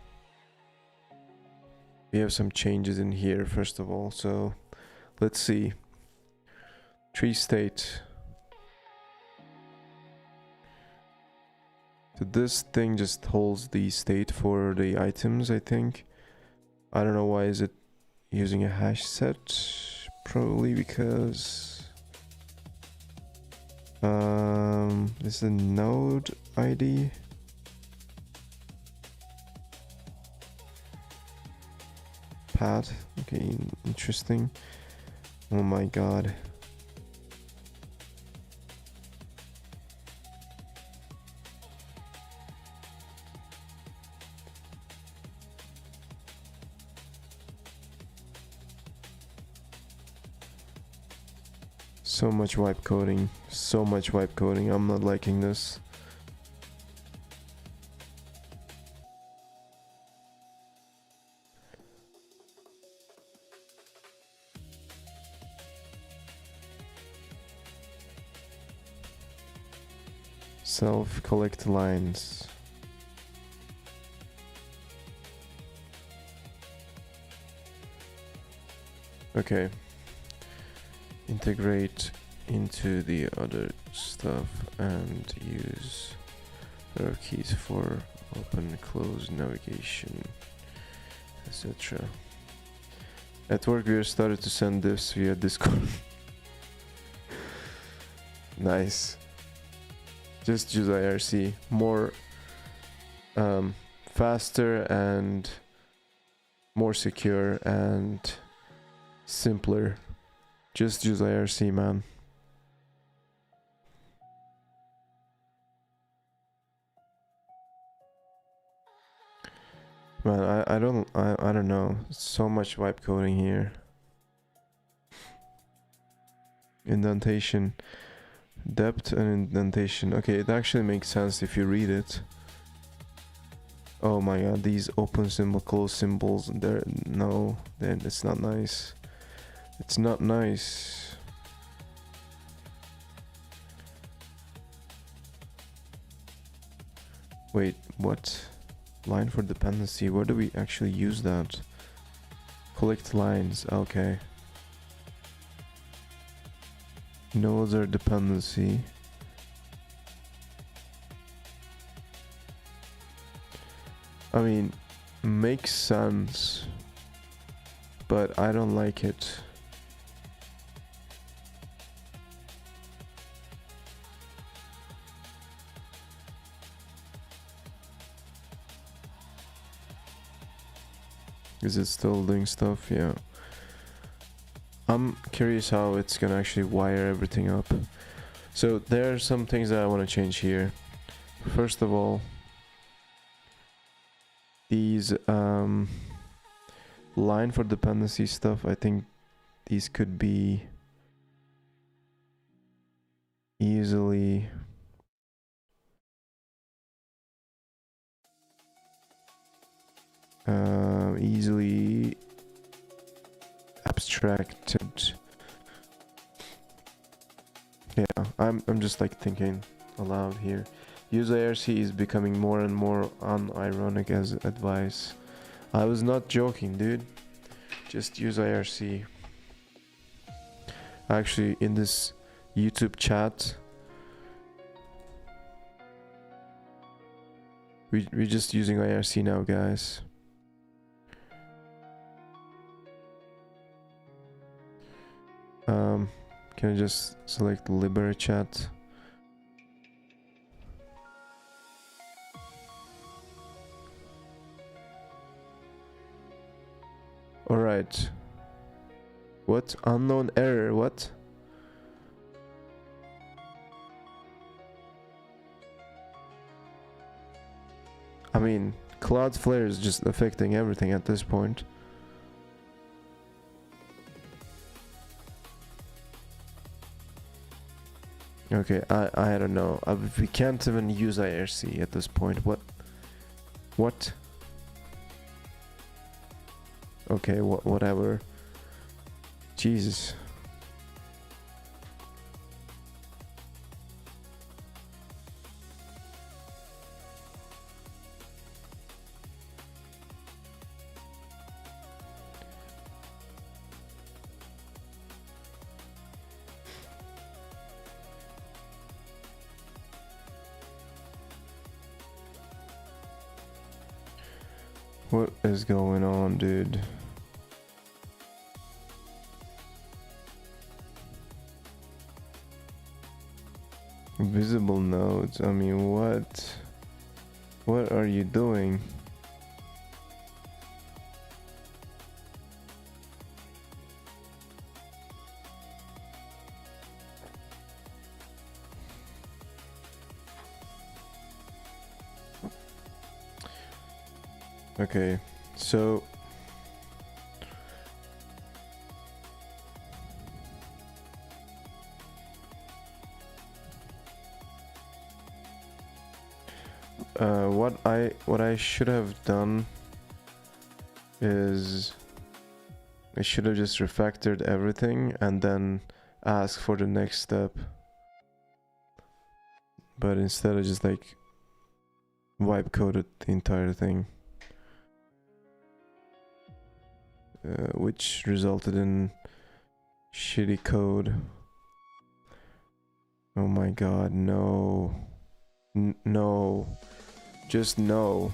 We have some changes in here first of all. So let's see. Tree state. So this thing just holds the state for the items, I think. I don't know why is it using a hash set. Probably because this is a node ID. Path. Okay, interesting. Oh my god. So much wipe coding. So much wipe coding. I'm not liking this. Self collect lines. Okay. Integrate into the other stuff and use arrow keys for open, close, navigation, etc. At work we have started to send this via Discord. Nice. Just use IRC. More faster and more secure and simpler. Just use IRC, man. Man, I don't know. So much vibe coding here. Indentation. Depth and indentation. Okay, it actually makes sense if you read it. Oh my god, these open symbol, close symbols, they're no, then it's not nice. It's not nice. Wait, what? Line for dependency, where do we actually use that? Collect lines, okay. Nodes are dependency. I mean, makes sense, but I don't like it. Is it still doing stuff? Yeah. I'm curious how it's gonna actually wire everything up. So there are some things that I want to change here. First of all, these line for dependency stuff, I think these could be easily easily abstracted. Yeah, I'm just like thinking aloud here. Use IRC is becoming more and more unironic as advice. I was not joking, dude. Just use IRC. Actually, in this YouTube chat, we're just using IRC now, guys. Can I just select Libera chat? Alright. What? Unknown error, what? I mean, Cloudflare is just affecting everything at this point. Okay, I don't know. We can't even use IRC at this point. What? What? Okay, whatever. Jesus. What is going on, dude? Visible nodes, I mean, what? What are you doing? Okay, so what I should have done is I should have just refactored everything and then asked for the next step. But instead I just like vibe coded the entire thing. Which resulted in shitty code. Oh my god, no. No. Just no.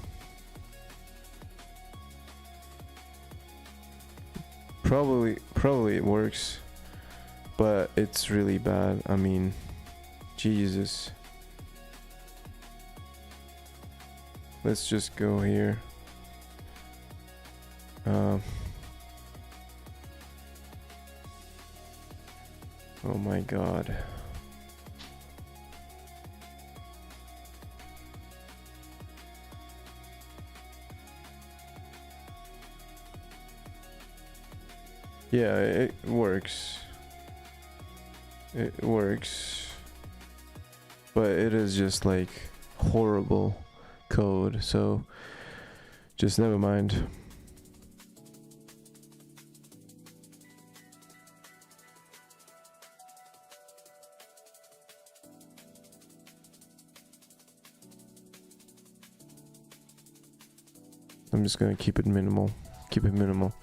Probably it works, but it's really bad. I mean, Jesus. let's just go here. Oh my god. Yeah, it works. It works. But it is just like horrible code, so just never mind. I'm just gonna keep it minimal. Keep it minimal.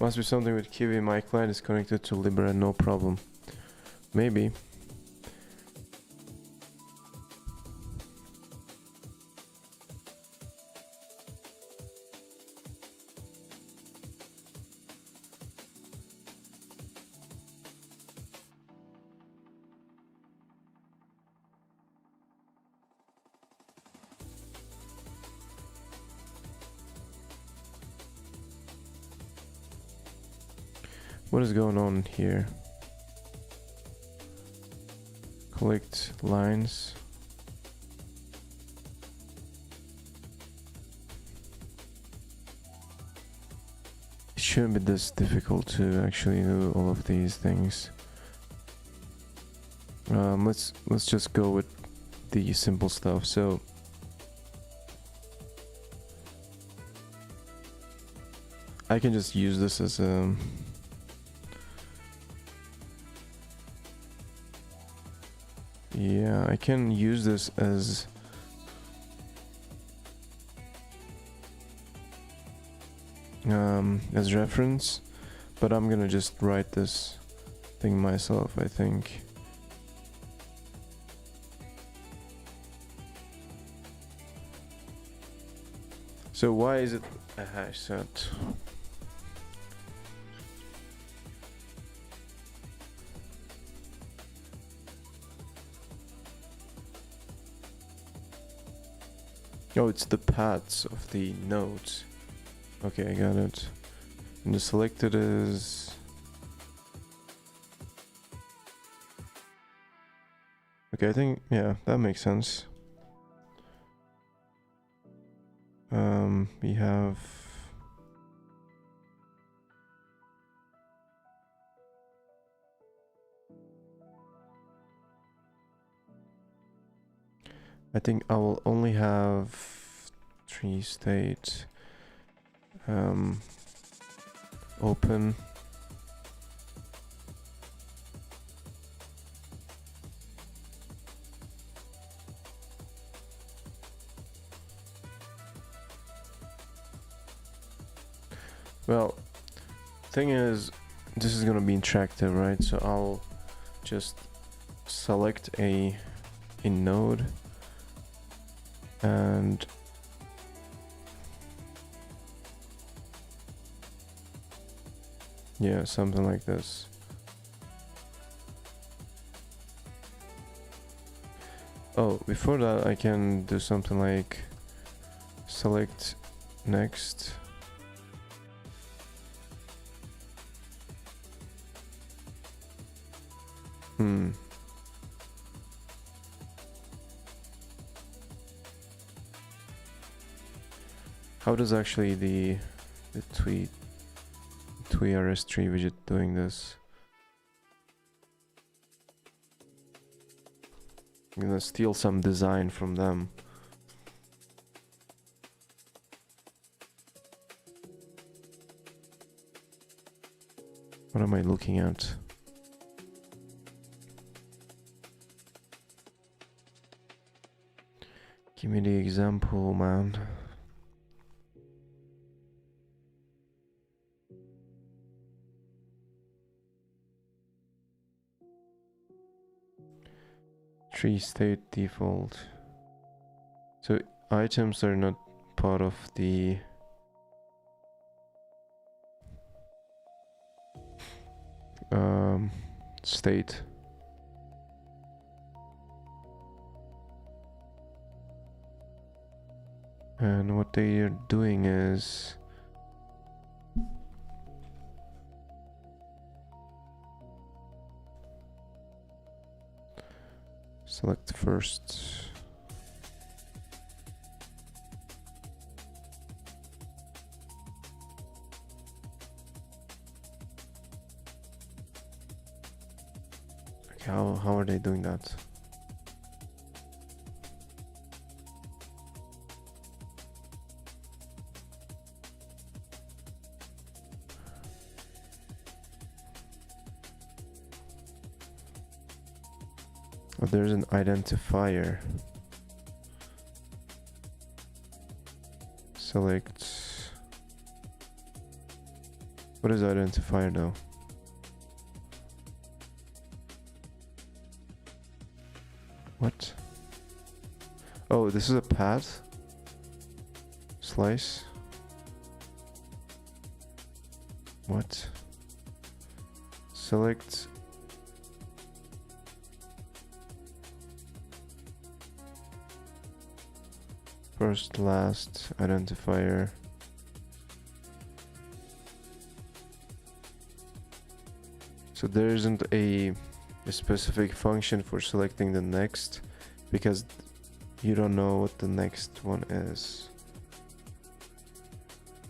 Must be something with Kiwi. My client is connected to Libra, no problem. Maybe. What is going on here? Collect lines. It shouldn't be this difficult to actually do all of these things. Let's just go with the simple stuff. So I can just use this as a yeah, I can use this as reference, but I'm gonna just write this thing myself, I think. So why is it a hash set? Oh, it's the paths of the nodes. Okay, I got it. And the selected is... Okay, I think, yeah, that makes sense. We have... I think I will only have tree state open. Well, thing is, this is gonna be interactive, right? So I'll just select a node and yeah, something like this. Oh, before that I can do something like select next. How does actually the tui RS3 widget doing this? I'm gonna steal some design from them. What am I looking at? Give me the example, man. Tree state default. So items are not part of the state. And what they are doing is select first. Okay, how are they doing that? Oh, there's an identifier. Select. What is identifier though? What? Oh, this is a path? Slice? What? Select. First, last, identifier. So there isn't a specific function for selecting the next because you don't know what the next one is.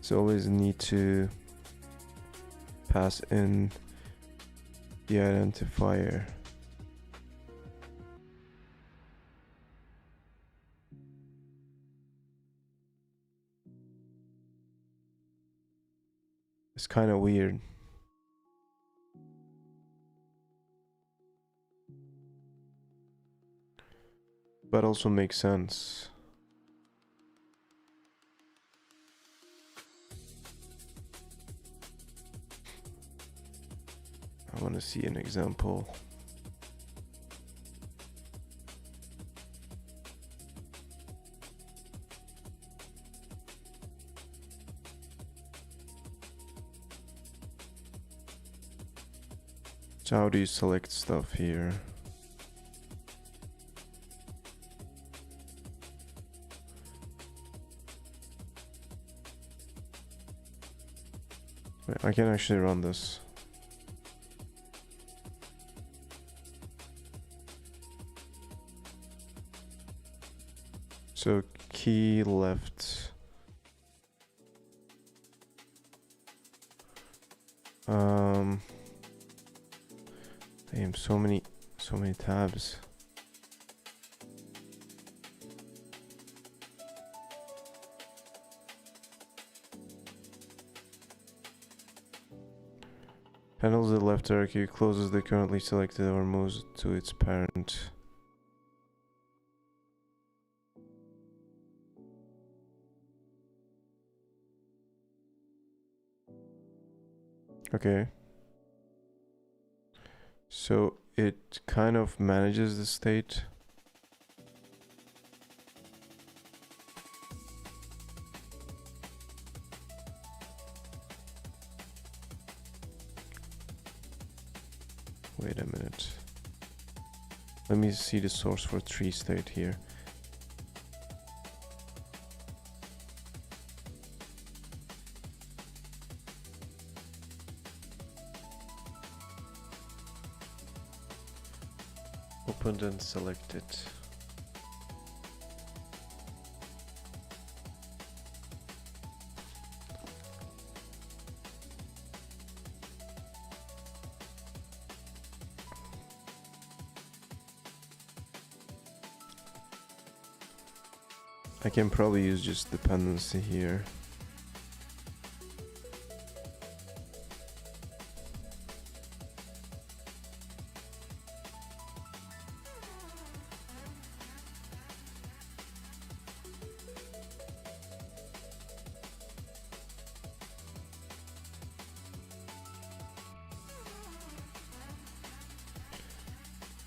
So always need to pass in the identifier. It's kind of weird. But also makes sense. I want to see an example. So how do you select stuff here? Wait, I can actually run this. So key left. Damn, so many tabs. Handles the left hierarchy, closes the currently selected or moves to its parent. Okay. So it kind of manages the state. Wait a minute. Let me see the source for tree state here. Opened and selected. I can probably use just dependency here.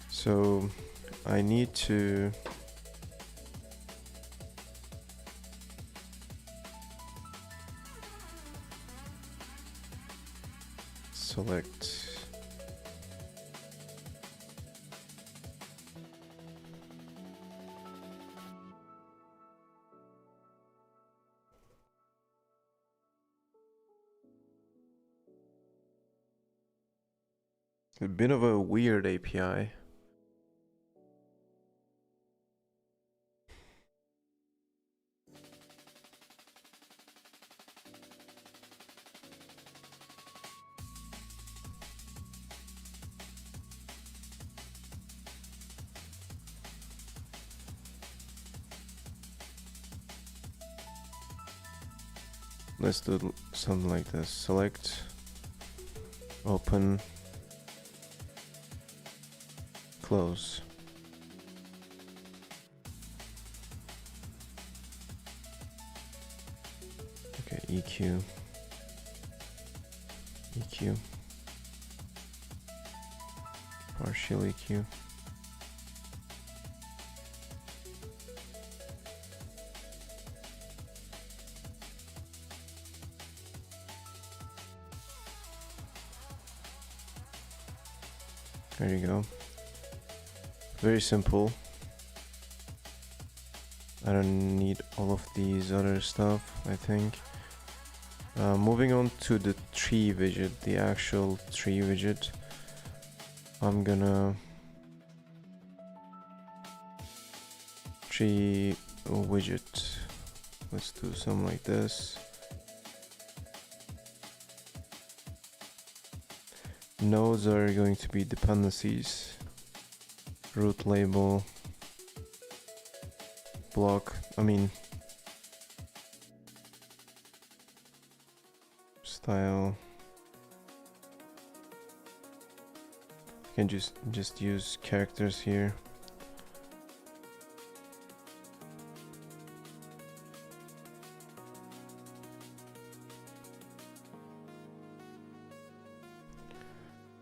So I need to select A bit of a weird API. Let's do something like this. Select, open, close. Okay, EQ, EQ, partial EQ. There you go. Very simple. I don't need all of these other stuff, I think. Moving on to the tree widget, the actual tree widget. I'm gonna tree widget. Let's do something like this. Nodes are going to be dependencies. Root label. Block. Style. You can just use characters here.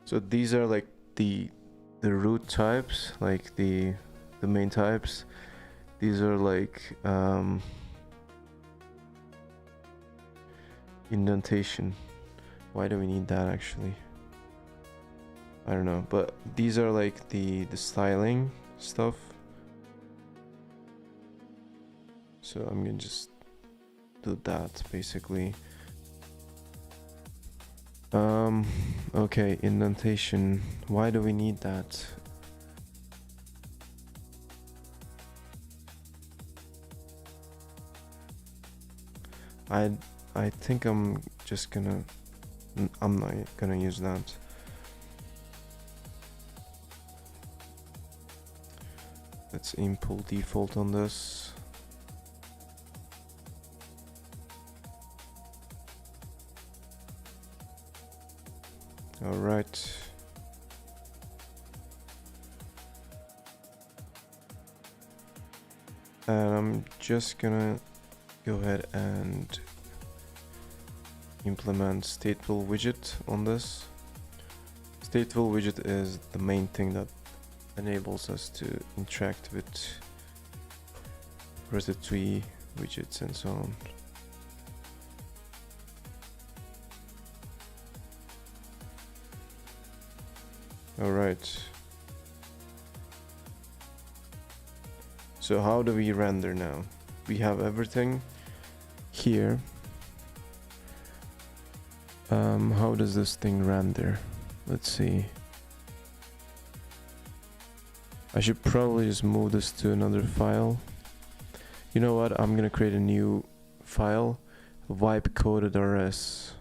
So these are like the root types, like the main types. These are like indentation. Why do we need that actually? I don't know, but these are like the styling stuff. So I'm gonna just do that basically. Okay, indentation. Why do we need that? I think I'm not gonna use that. Let's import default on this. All right. And I'm just gonna go ahead and implement stateful widget on this. Stateful widget is the main thing that enables us to interact with rustlang widgets and so on. All right. So how do we render now? We have everything here. How does this thing render? Let's see. I should probably just move this to another file. You know what? I'm gonna create a new file, livecoded.rs.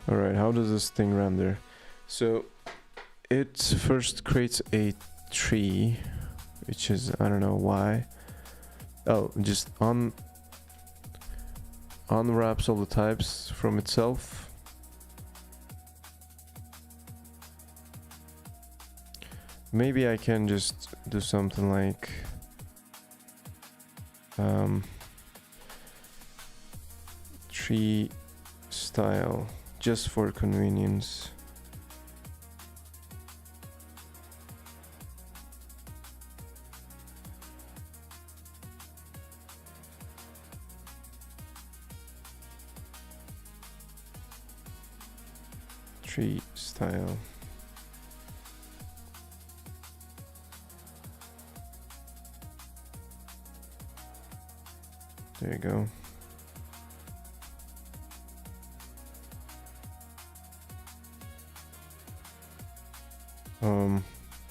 Alright, how does this thing render? So it first creates a tree, which is, I don't know why. Oh, just unwraps all the types from itself. Maybe I can just do something like tree style, just for convenience. Tree style. There you go.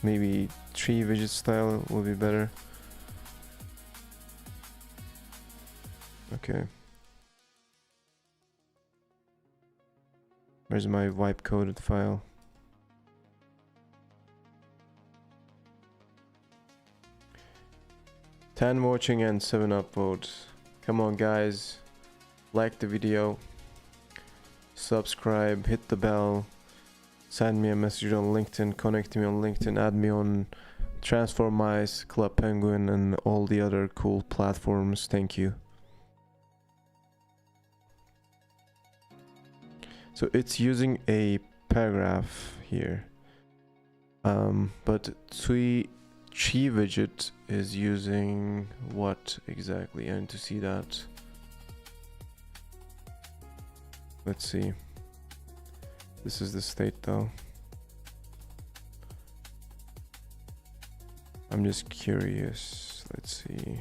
Maybe tree widget style will be better. Okay. Where's my wipe coded file? Ten watching and 7 upvotes. Come on guys, like the video, subscribe, hit the bell, send me a message on LinkedIn, connect me on LinkedIn, add me on Transform Ice, Club Penguin, and all the other cool platforms. Thank you. So it's using a paragraph here, but Tui Chi widget is using what exactly? I need to see that. Let's see. This is the state though. I'm just curious. Let's see.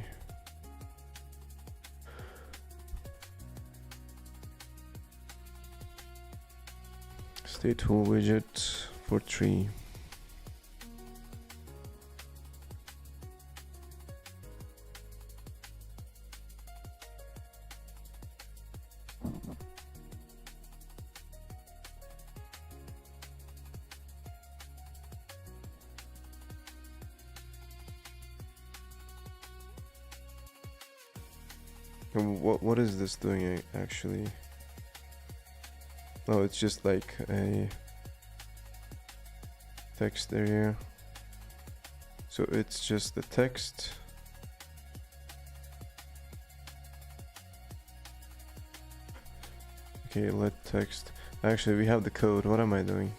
State tool widget for tree. And what is this doing actually? Oh, it's just like a text area. So it's just the text. Okay, let text. Actually, we have the code. What am I doing?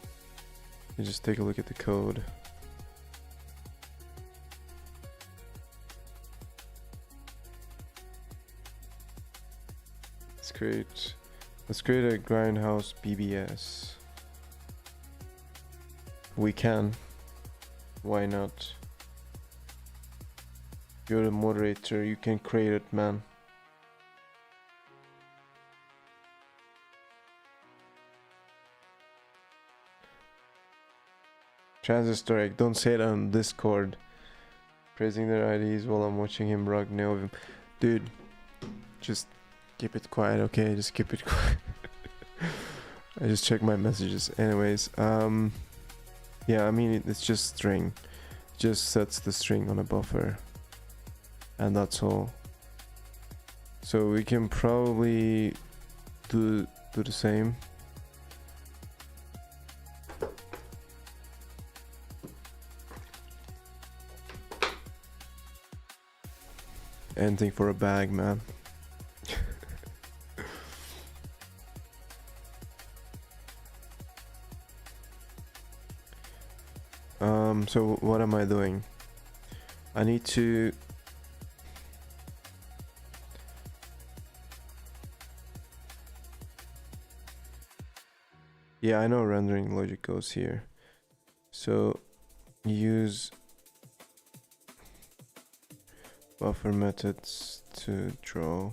You just take a look at the code. Let's create a grindhouse BBS. We can. Why not? You're the moderator, you can create it, man. Transistor egg, don't say it on Discord. Praising their IDs while I'm watching him rock Neovim. Dude, just keep it quiet, okay? Just keep it quiet. I just check my messages. Anyways, yeah, I mean, it's just string. It just sets the string on a buffer. And that's all. So we can probably do the same. Anything for a bag, man. So what am I doing? I need to yeah, I know rendering logic goes here. So use buffer methods to draw.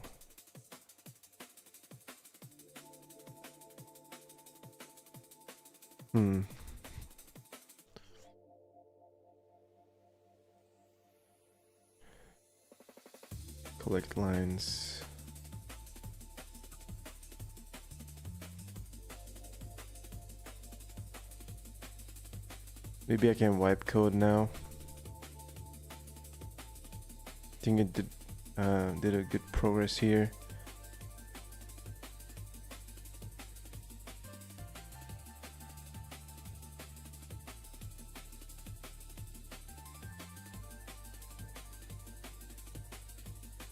Collect lines. Maybe I can wipe code now. I think it did a good progress here.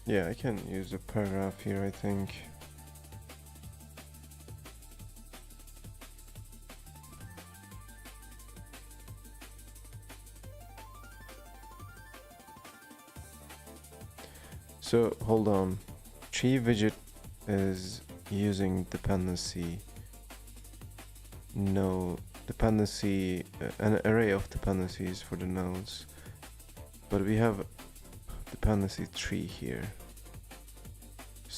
Yeah, I can use a paragraph here, I think. So hold on. Tree widget is using dependency. No dependency, an array of dependencies for the nodes. But we have dependency tree here.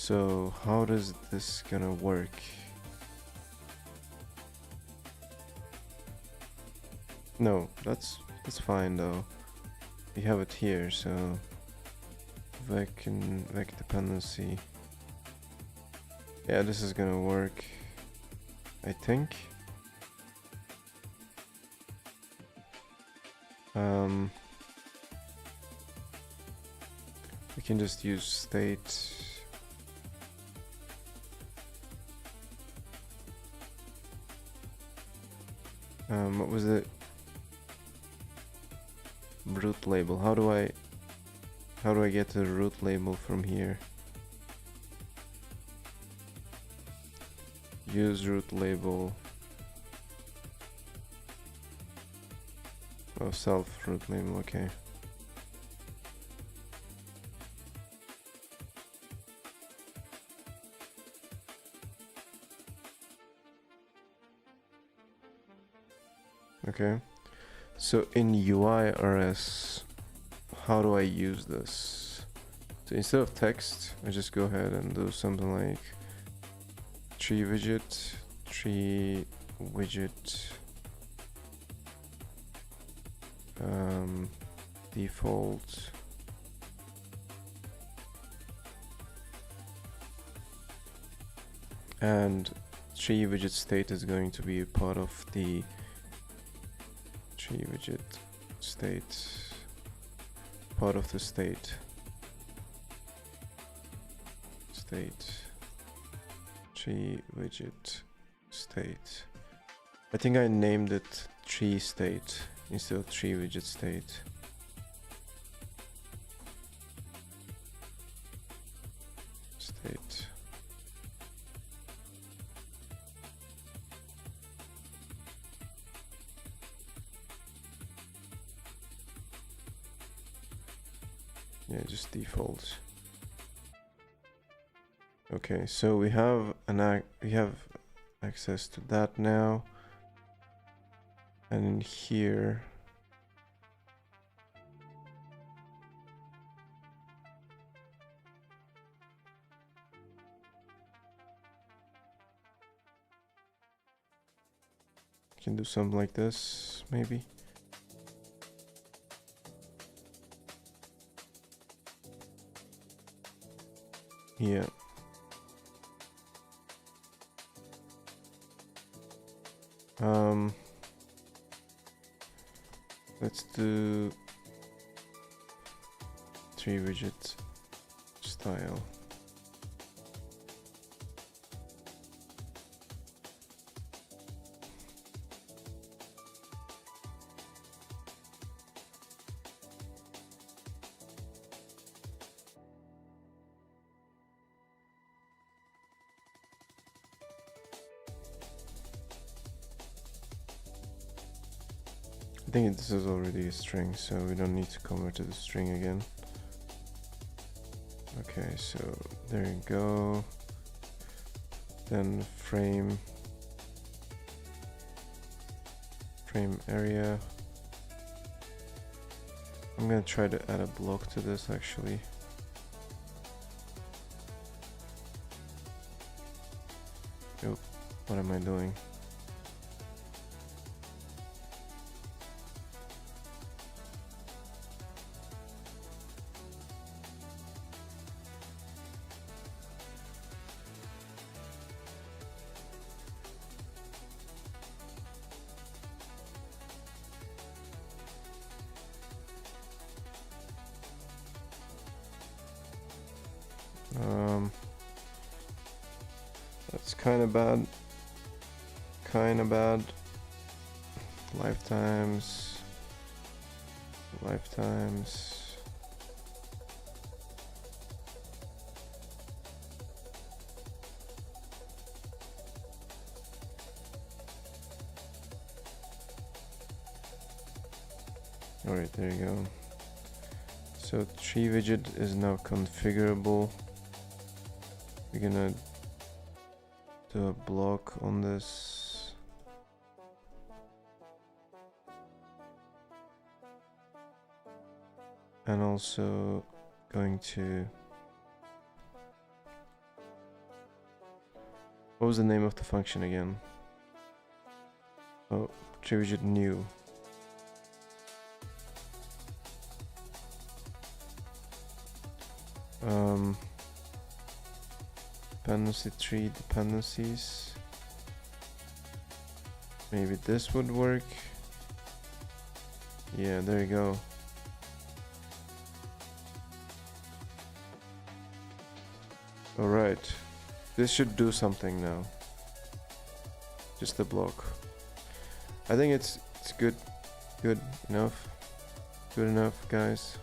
So how does this gonna work? No, that's fine though. We have it here, so vec dependency. Yeah, this is gonna work, I think. We can just use state. What was it? Root label. How do I get the root label from here? Use root label. Oh, self root label, okay. Okay. So in UIRS, how do I use this? So instead of text, I just go ahead and do something like tree widget, default, and tree widget state is going to be a part of the tree widget state, part of the state tree widget state. I think I named it tree state instead of tree widget state. Yeah, just default. Okay, so we have access to that now, and in here can do something like this, maybe. Yeah. Let's do tree widget style. I think this is already a string, so we don't need to convert to the string again. Okay, so there you go. Then frame area. I'm gonna try to add a block to this actually. Oh, what am I doing? That's kind of bad. Lifetimes. Alright, there you go. So tree widget is now configurable. We're gonna do a block on this. And also going to What was the name of the function again? Oh, tree new. Dependency tree dependencies. Maybe this would work. Yeah, there you go. Alright. This should do something now. Just a block. I think it's good enough. Good enough, guys.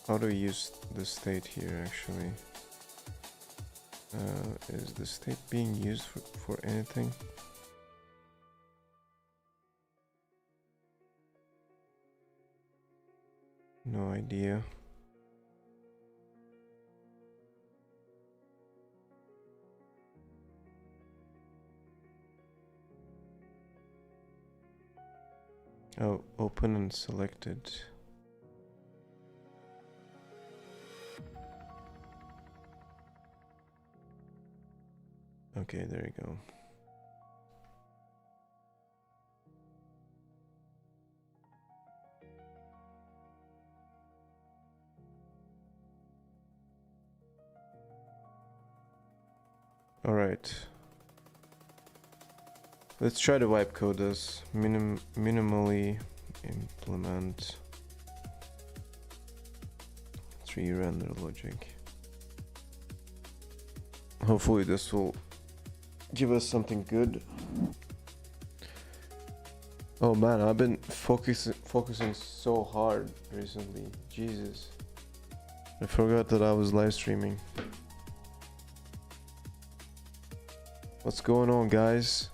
How do we use the state here actually? Is the state being used for anything? No idea. Oh, open and selected. Okay, there you go. All right. Let's try to wipe code this. Minimally implement tree render logic. Hopefully this will give us something good. Oh man, I've been focusing so hard recently. Jesus. I forgot that I was live streaming. What's going on, guys?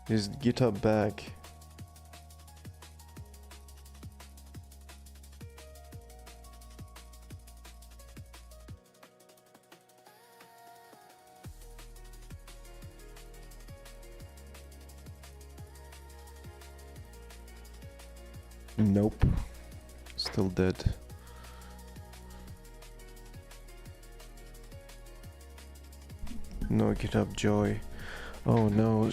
Is GitHub back? Nope. Still dead. No GitHub joy. Oh no.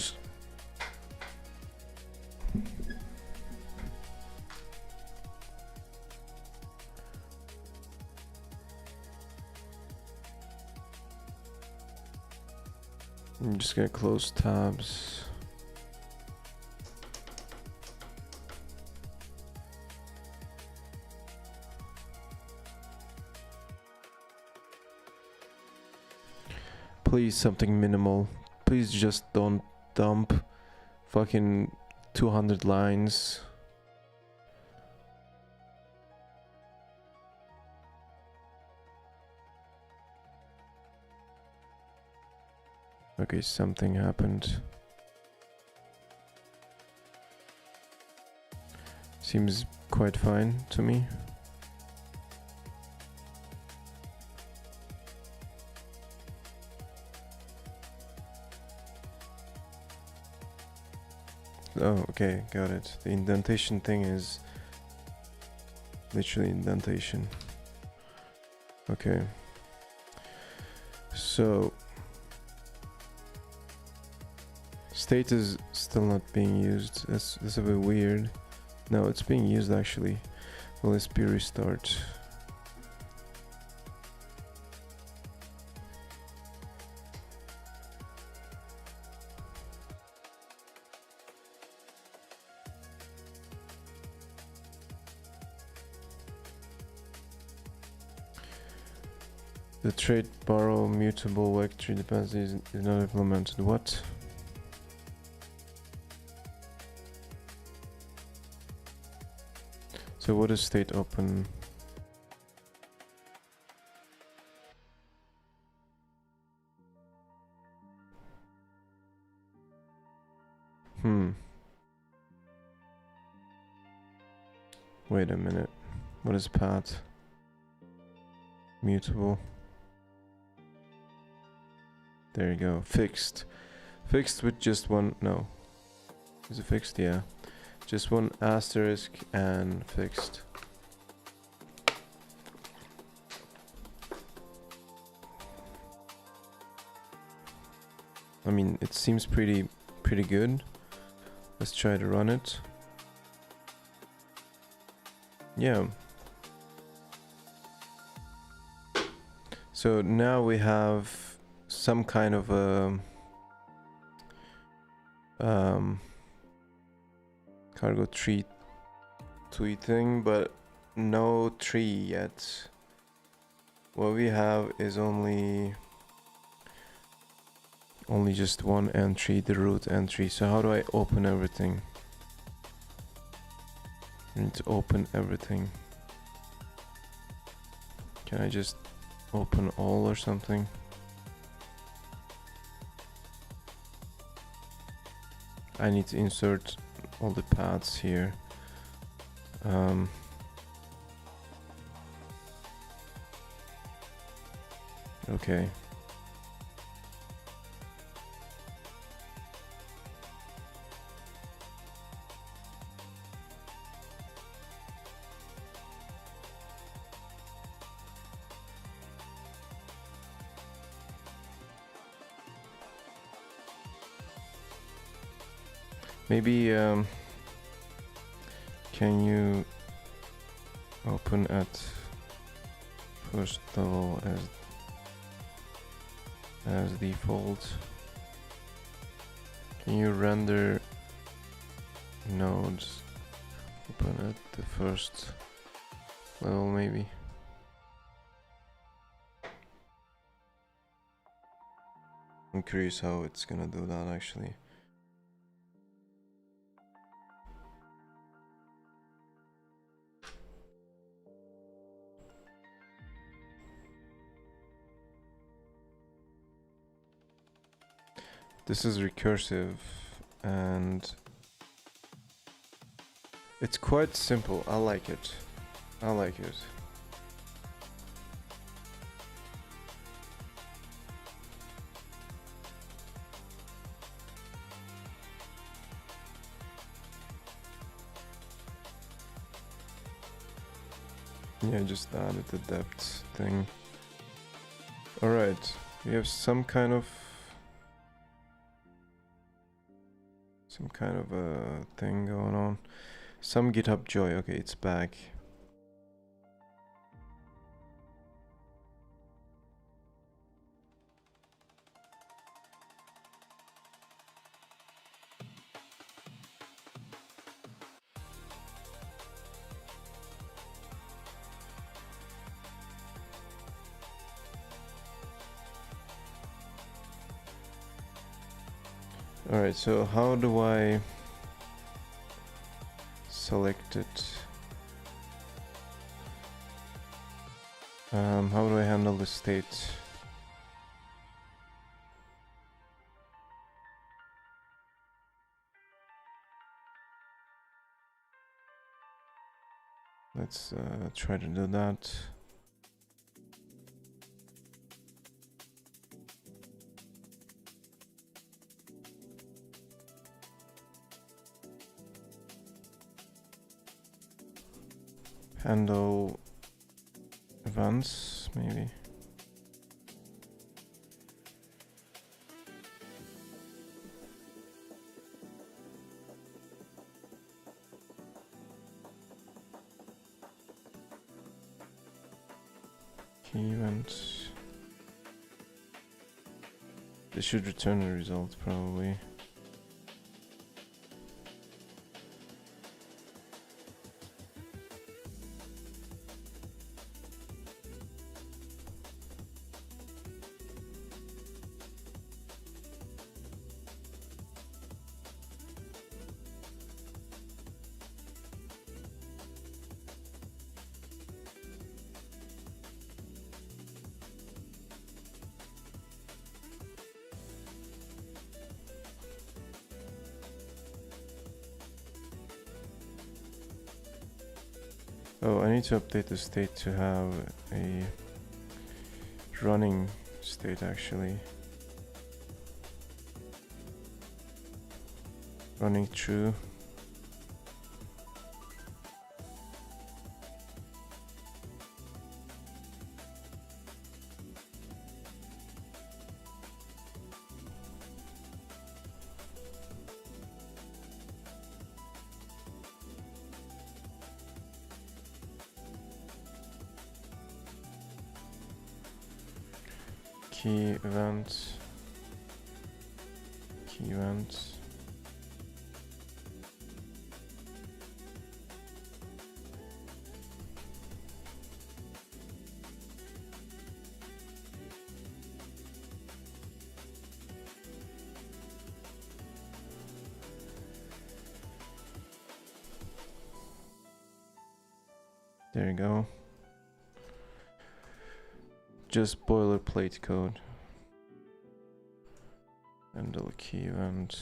I'm just gonna close tabs. Please something minimal. Please just don't dump fucking 200 lines. Okay, something happened. Seems quite fine to me. Oh, okay, got it. The indentation thing is literally indentation. Okay. So state is still not being used. That's a bit weird. No, it's being used actually. Will this be restart? The trait borrow mutable vector dependency is not implemented. What? So what is state open? Wait a minute. What is path? Mutable. There you go. Fixed. Fixed with just one. No. Is it fixed? Yeah. Just one asterisk and fixed. I mean, it seems pretty good. Let's try to run it. Yeah. So now we have some kind of a cargo-tui thing, but no tree yet. What we have is only just one entry, the root entry. So how do I open everything? I need to open everything. Can I just open all or something? I need to insert all the paths here. Okay. Maybe can you open at first level as default? Can you render nodes open at the first level maybe? I'm curious how it's gonna do that actually. This is recursive and it's quite simple. I like it. I like it. Yeah, just added the depth thing. Alright, we have some kind of a thing going on. Some GitHub joy. Okay, it's back. Alright, so how do I select it? How do I handle the state? Let's try to do that. Handle events, maybe. Key events. This should return a result, probably. Oh, I need to update the state to have a running state actually. running through. Key events. Key events. There you go. Just boilerplate code. Handle key event.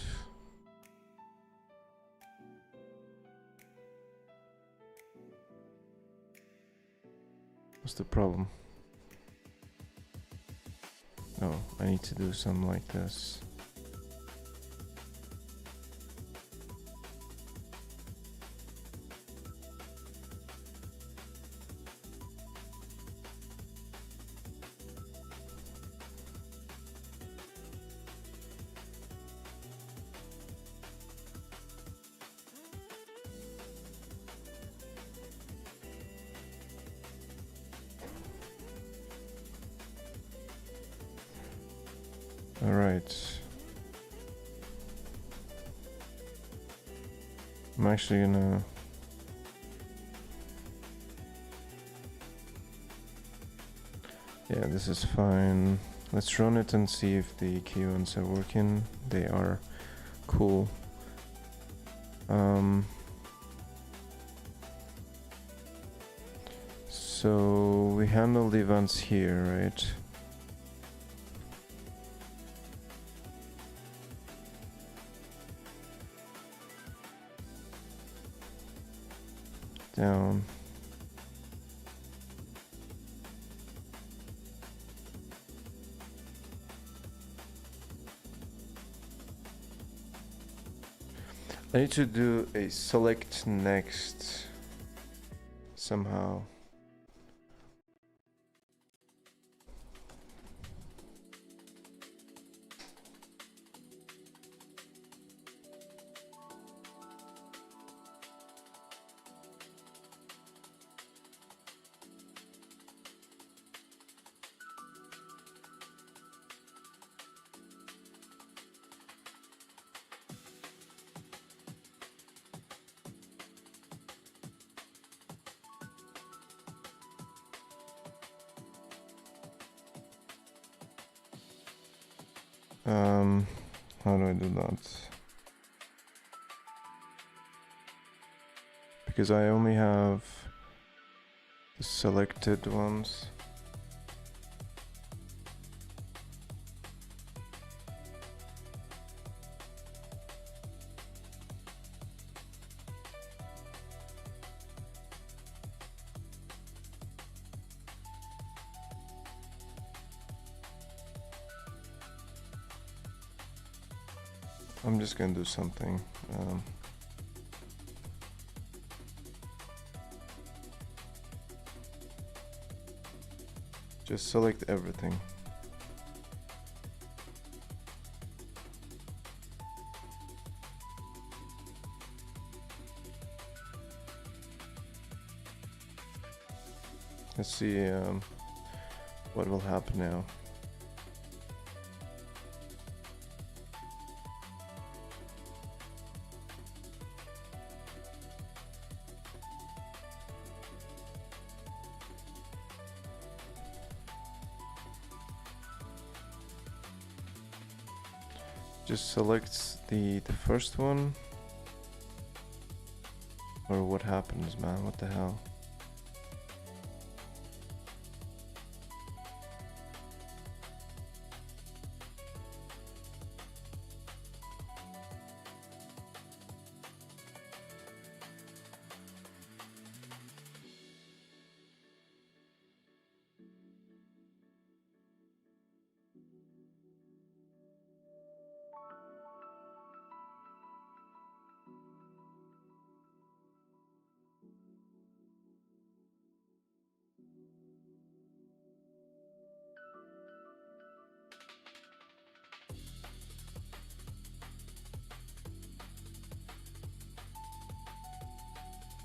What's the problem? No, I need to do something like this. All right. I'm actually gonna yeah, this is fine. Let's run it and see if the key events are working. They are. Cool. So we handle the events here, right? Down. I need to do a select next somehow. How do I do that? Because I only have the selected ones. I'm just gonna do something. Just select everything. Let's see what will happen now. Just select the first one. Or what happens, man? What the hell?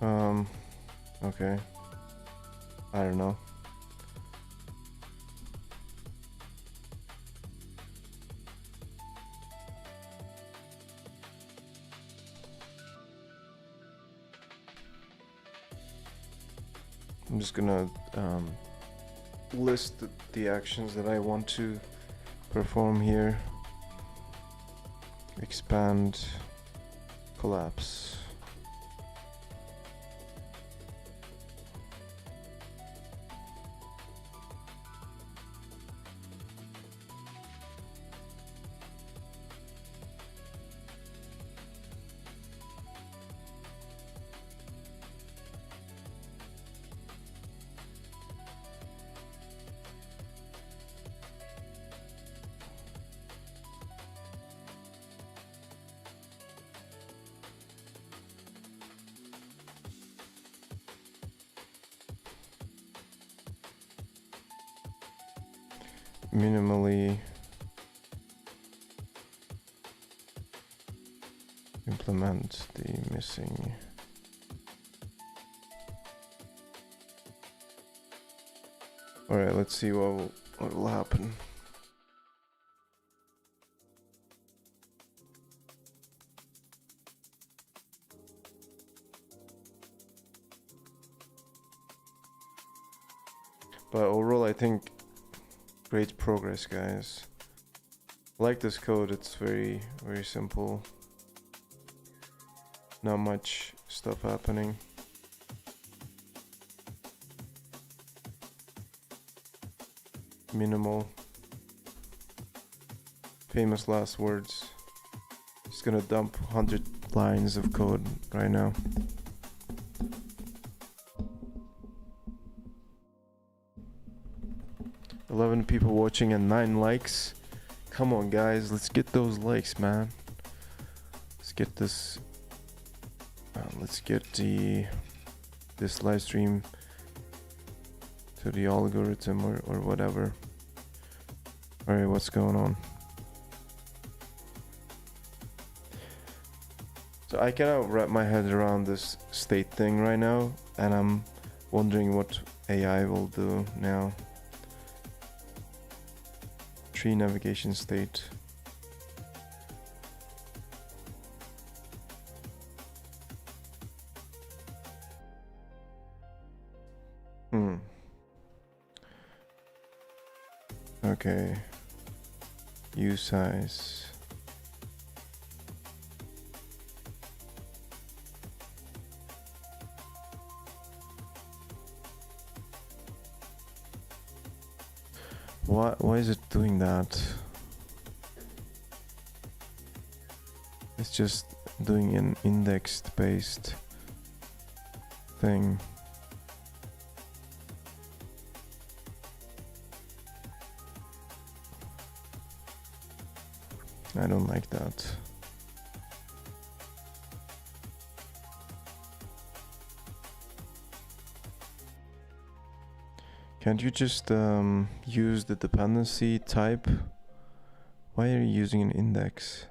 Okay. I don't know. I'm just gonna list the actions that I want to perform here. Expand, collapse. Minimally implement the missing. All right, let's see what will happen. But overall, I think great progress, guys. I like this code. It's very, very simple. Not much stuff happening. Minimal. Famous last words. Just gonna dump 100 lines of code right now. $11 people watching and 9 likes. Come on, guys, let's get those likes, man. Let's get this. Let's get this live stream to the algorithm or whatever. All right, what's going on? So I cannot wrap my head around this state thing right now, and I'm wondering what AI will do now. Tree navigation state. Okay. U size. Why is it doing that? It's just doing an indexed based thing. I don't like that. Can't you just use the dependency type? Why are you using an index?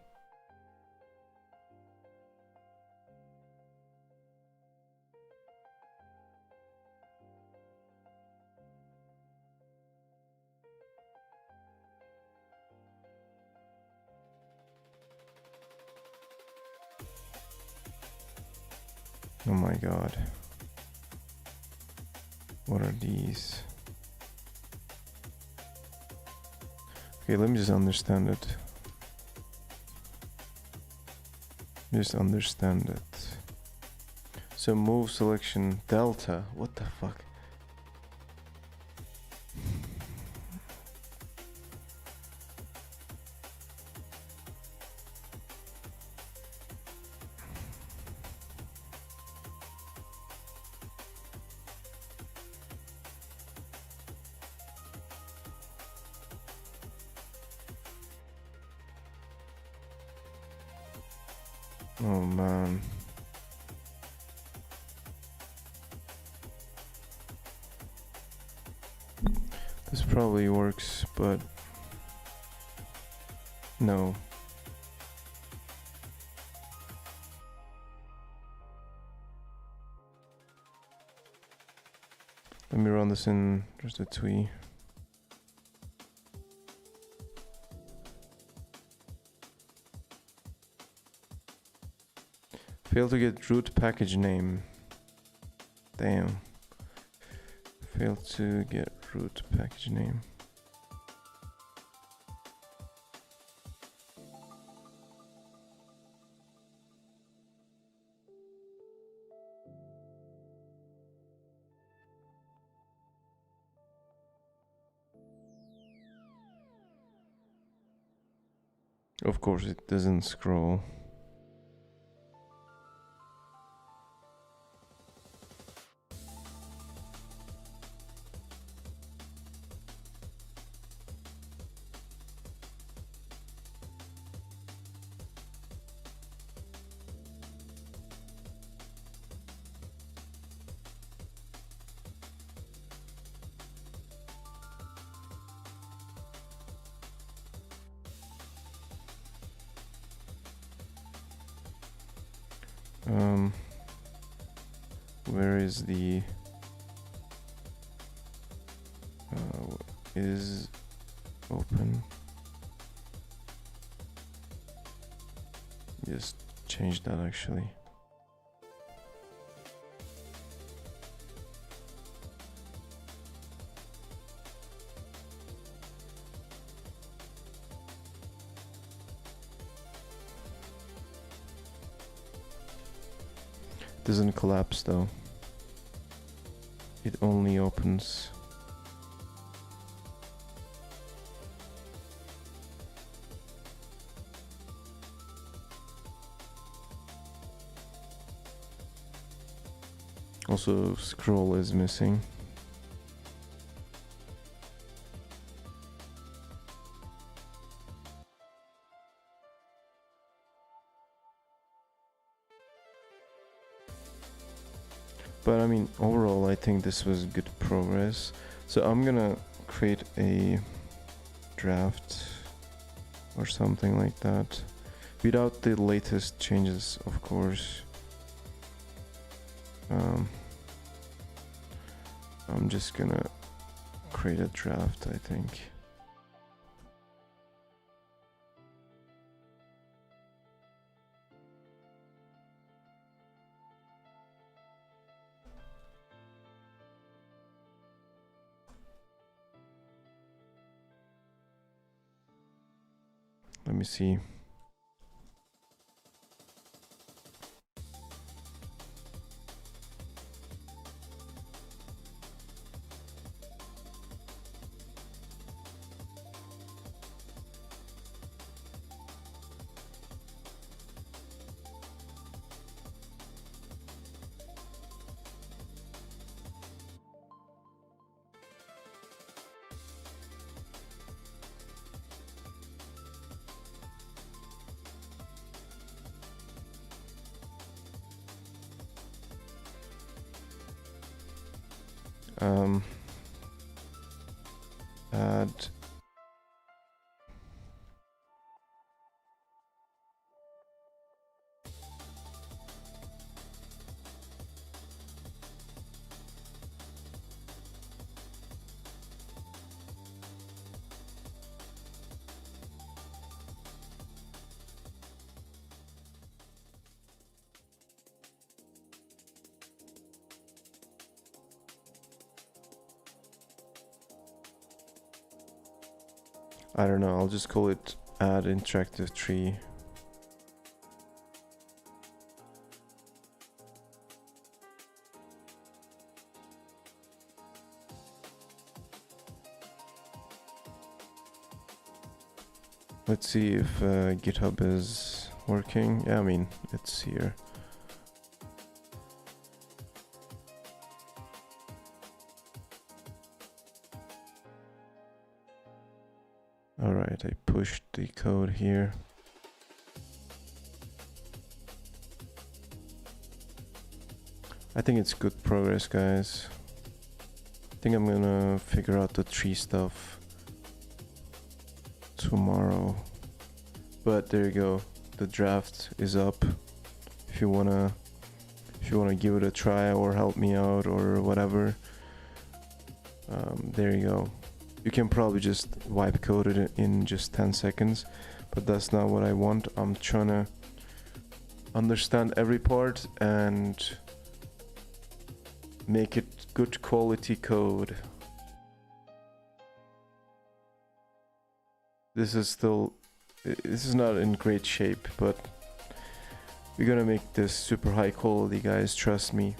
Oh my god. What are these? Okay, let me just understand it. Just understand it. So move selection delta. What the fuck? Oh man. This probably works, but no. Let me run this in rustlang. Failed to get root package name. Damn. Failed to get root package name. Of course it doesn't scroll. Where is the is open? Just change that actually. Doesn't collapse though. It only opens. Also, scroll is missing. But I mean, overall, I think this was good progress. So I'm gonna create a draft or something like that, without the latest changes, of course. I'm just gonna create a draft, I think. Let me see. Add I don't know, I'll just call it add interactive tree. Let's see if GitHub is working. Yeah, I mean, it's here. Alright, I pushed the code here. I think it's good progress, guys. I think I'm gonna figure out the tree stuff tomorrow. But there you go. The draft is up. If you wanna give it a try or help me out or whatever, There you go. You can probably just wipe code it in just 10 seconds, but that's not what I want. I'm trying to understand every part and make it good quality code. This is not in great shape, but we're gonna make this super high quality, guys, trust me.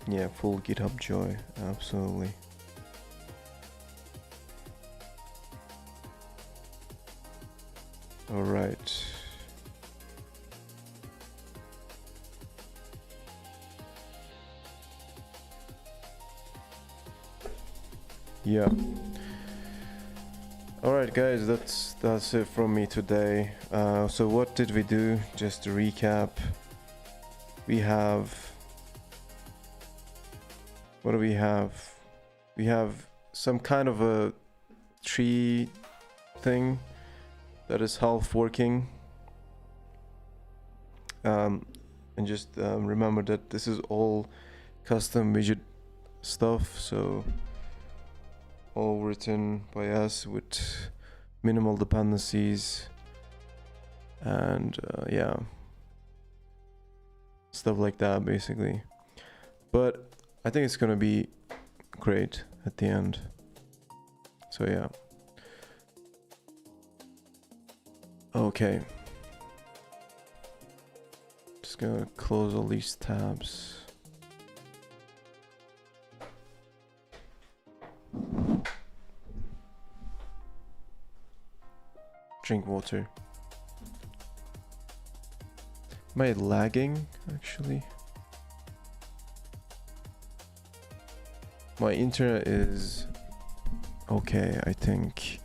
Yeah, full GitHub joy, absolutely. All right. Yeah. All right, guys, that's it from me today. So what did we do? Just to recap, we have, what do we have? We have some kind of a tree thing that is half working. And just remember that this is all custom widget stuff, so all written by us with minimal dependencies and yeah, stuff like that basically. But I think it's gonna be great at the end. So yeah. Okay. Just gonna close all these tabs. Drink water. Am I lagging actually? My internet is okay, I think.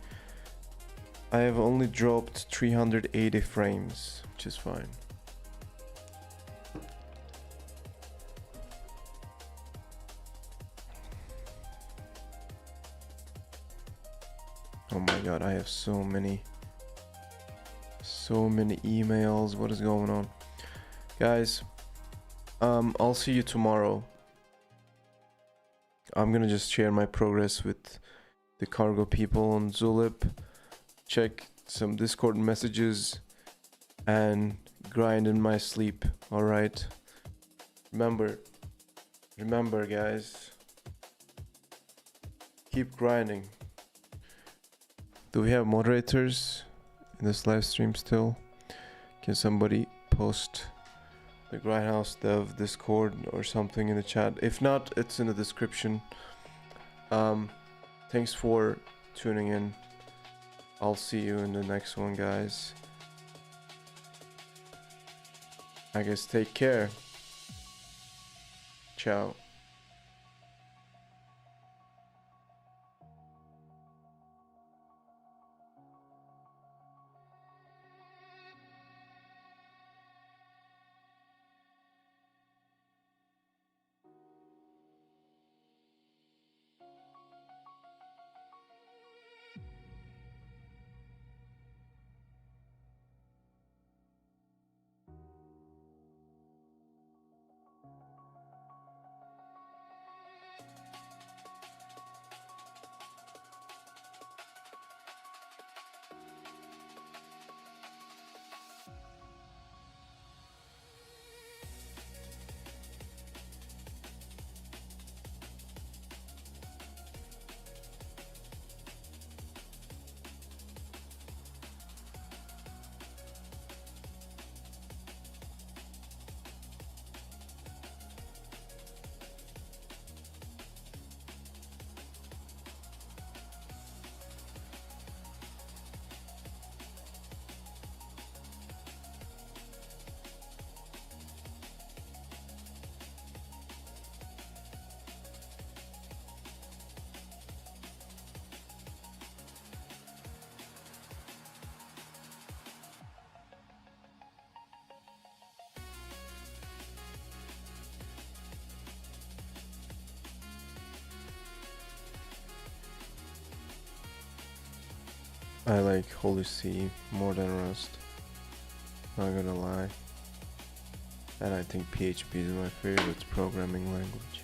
I have only dropped 380 frames, which is fine. Oh my god, I have so many emails. What is going on? Guys, I'll see you tomorrow. I'm gonna just share my progress with the cargo people on Zulip, check some Discord messages, and grind in my sleep. All right. Remember guys, keep grinding. Do we have moderators in this live stream still? Can somebody post the Grindhouse Dev Discord or something in the chat? If not, it's in the description. Thanks for tuning in. I'll see you in the next one, guys. I guess take care. Ciao. I like Holy C more than Rust, not gonna lie. And I think PHP is my favorite programming language.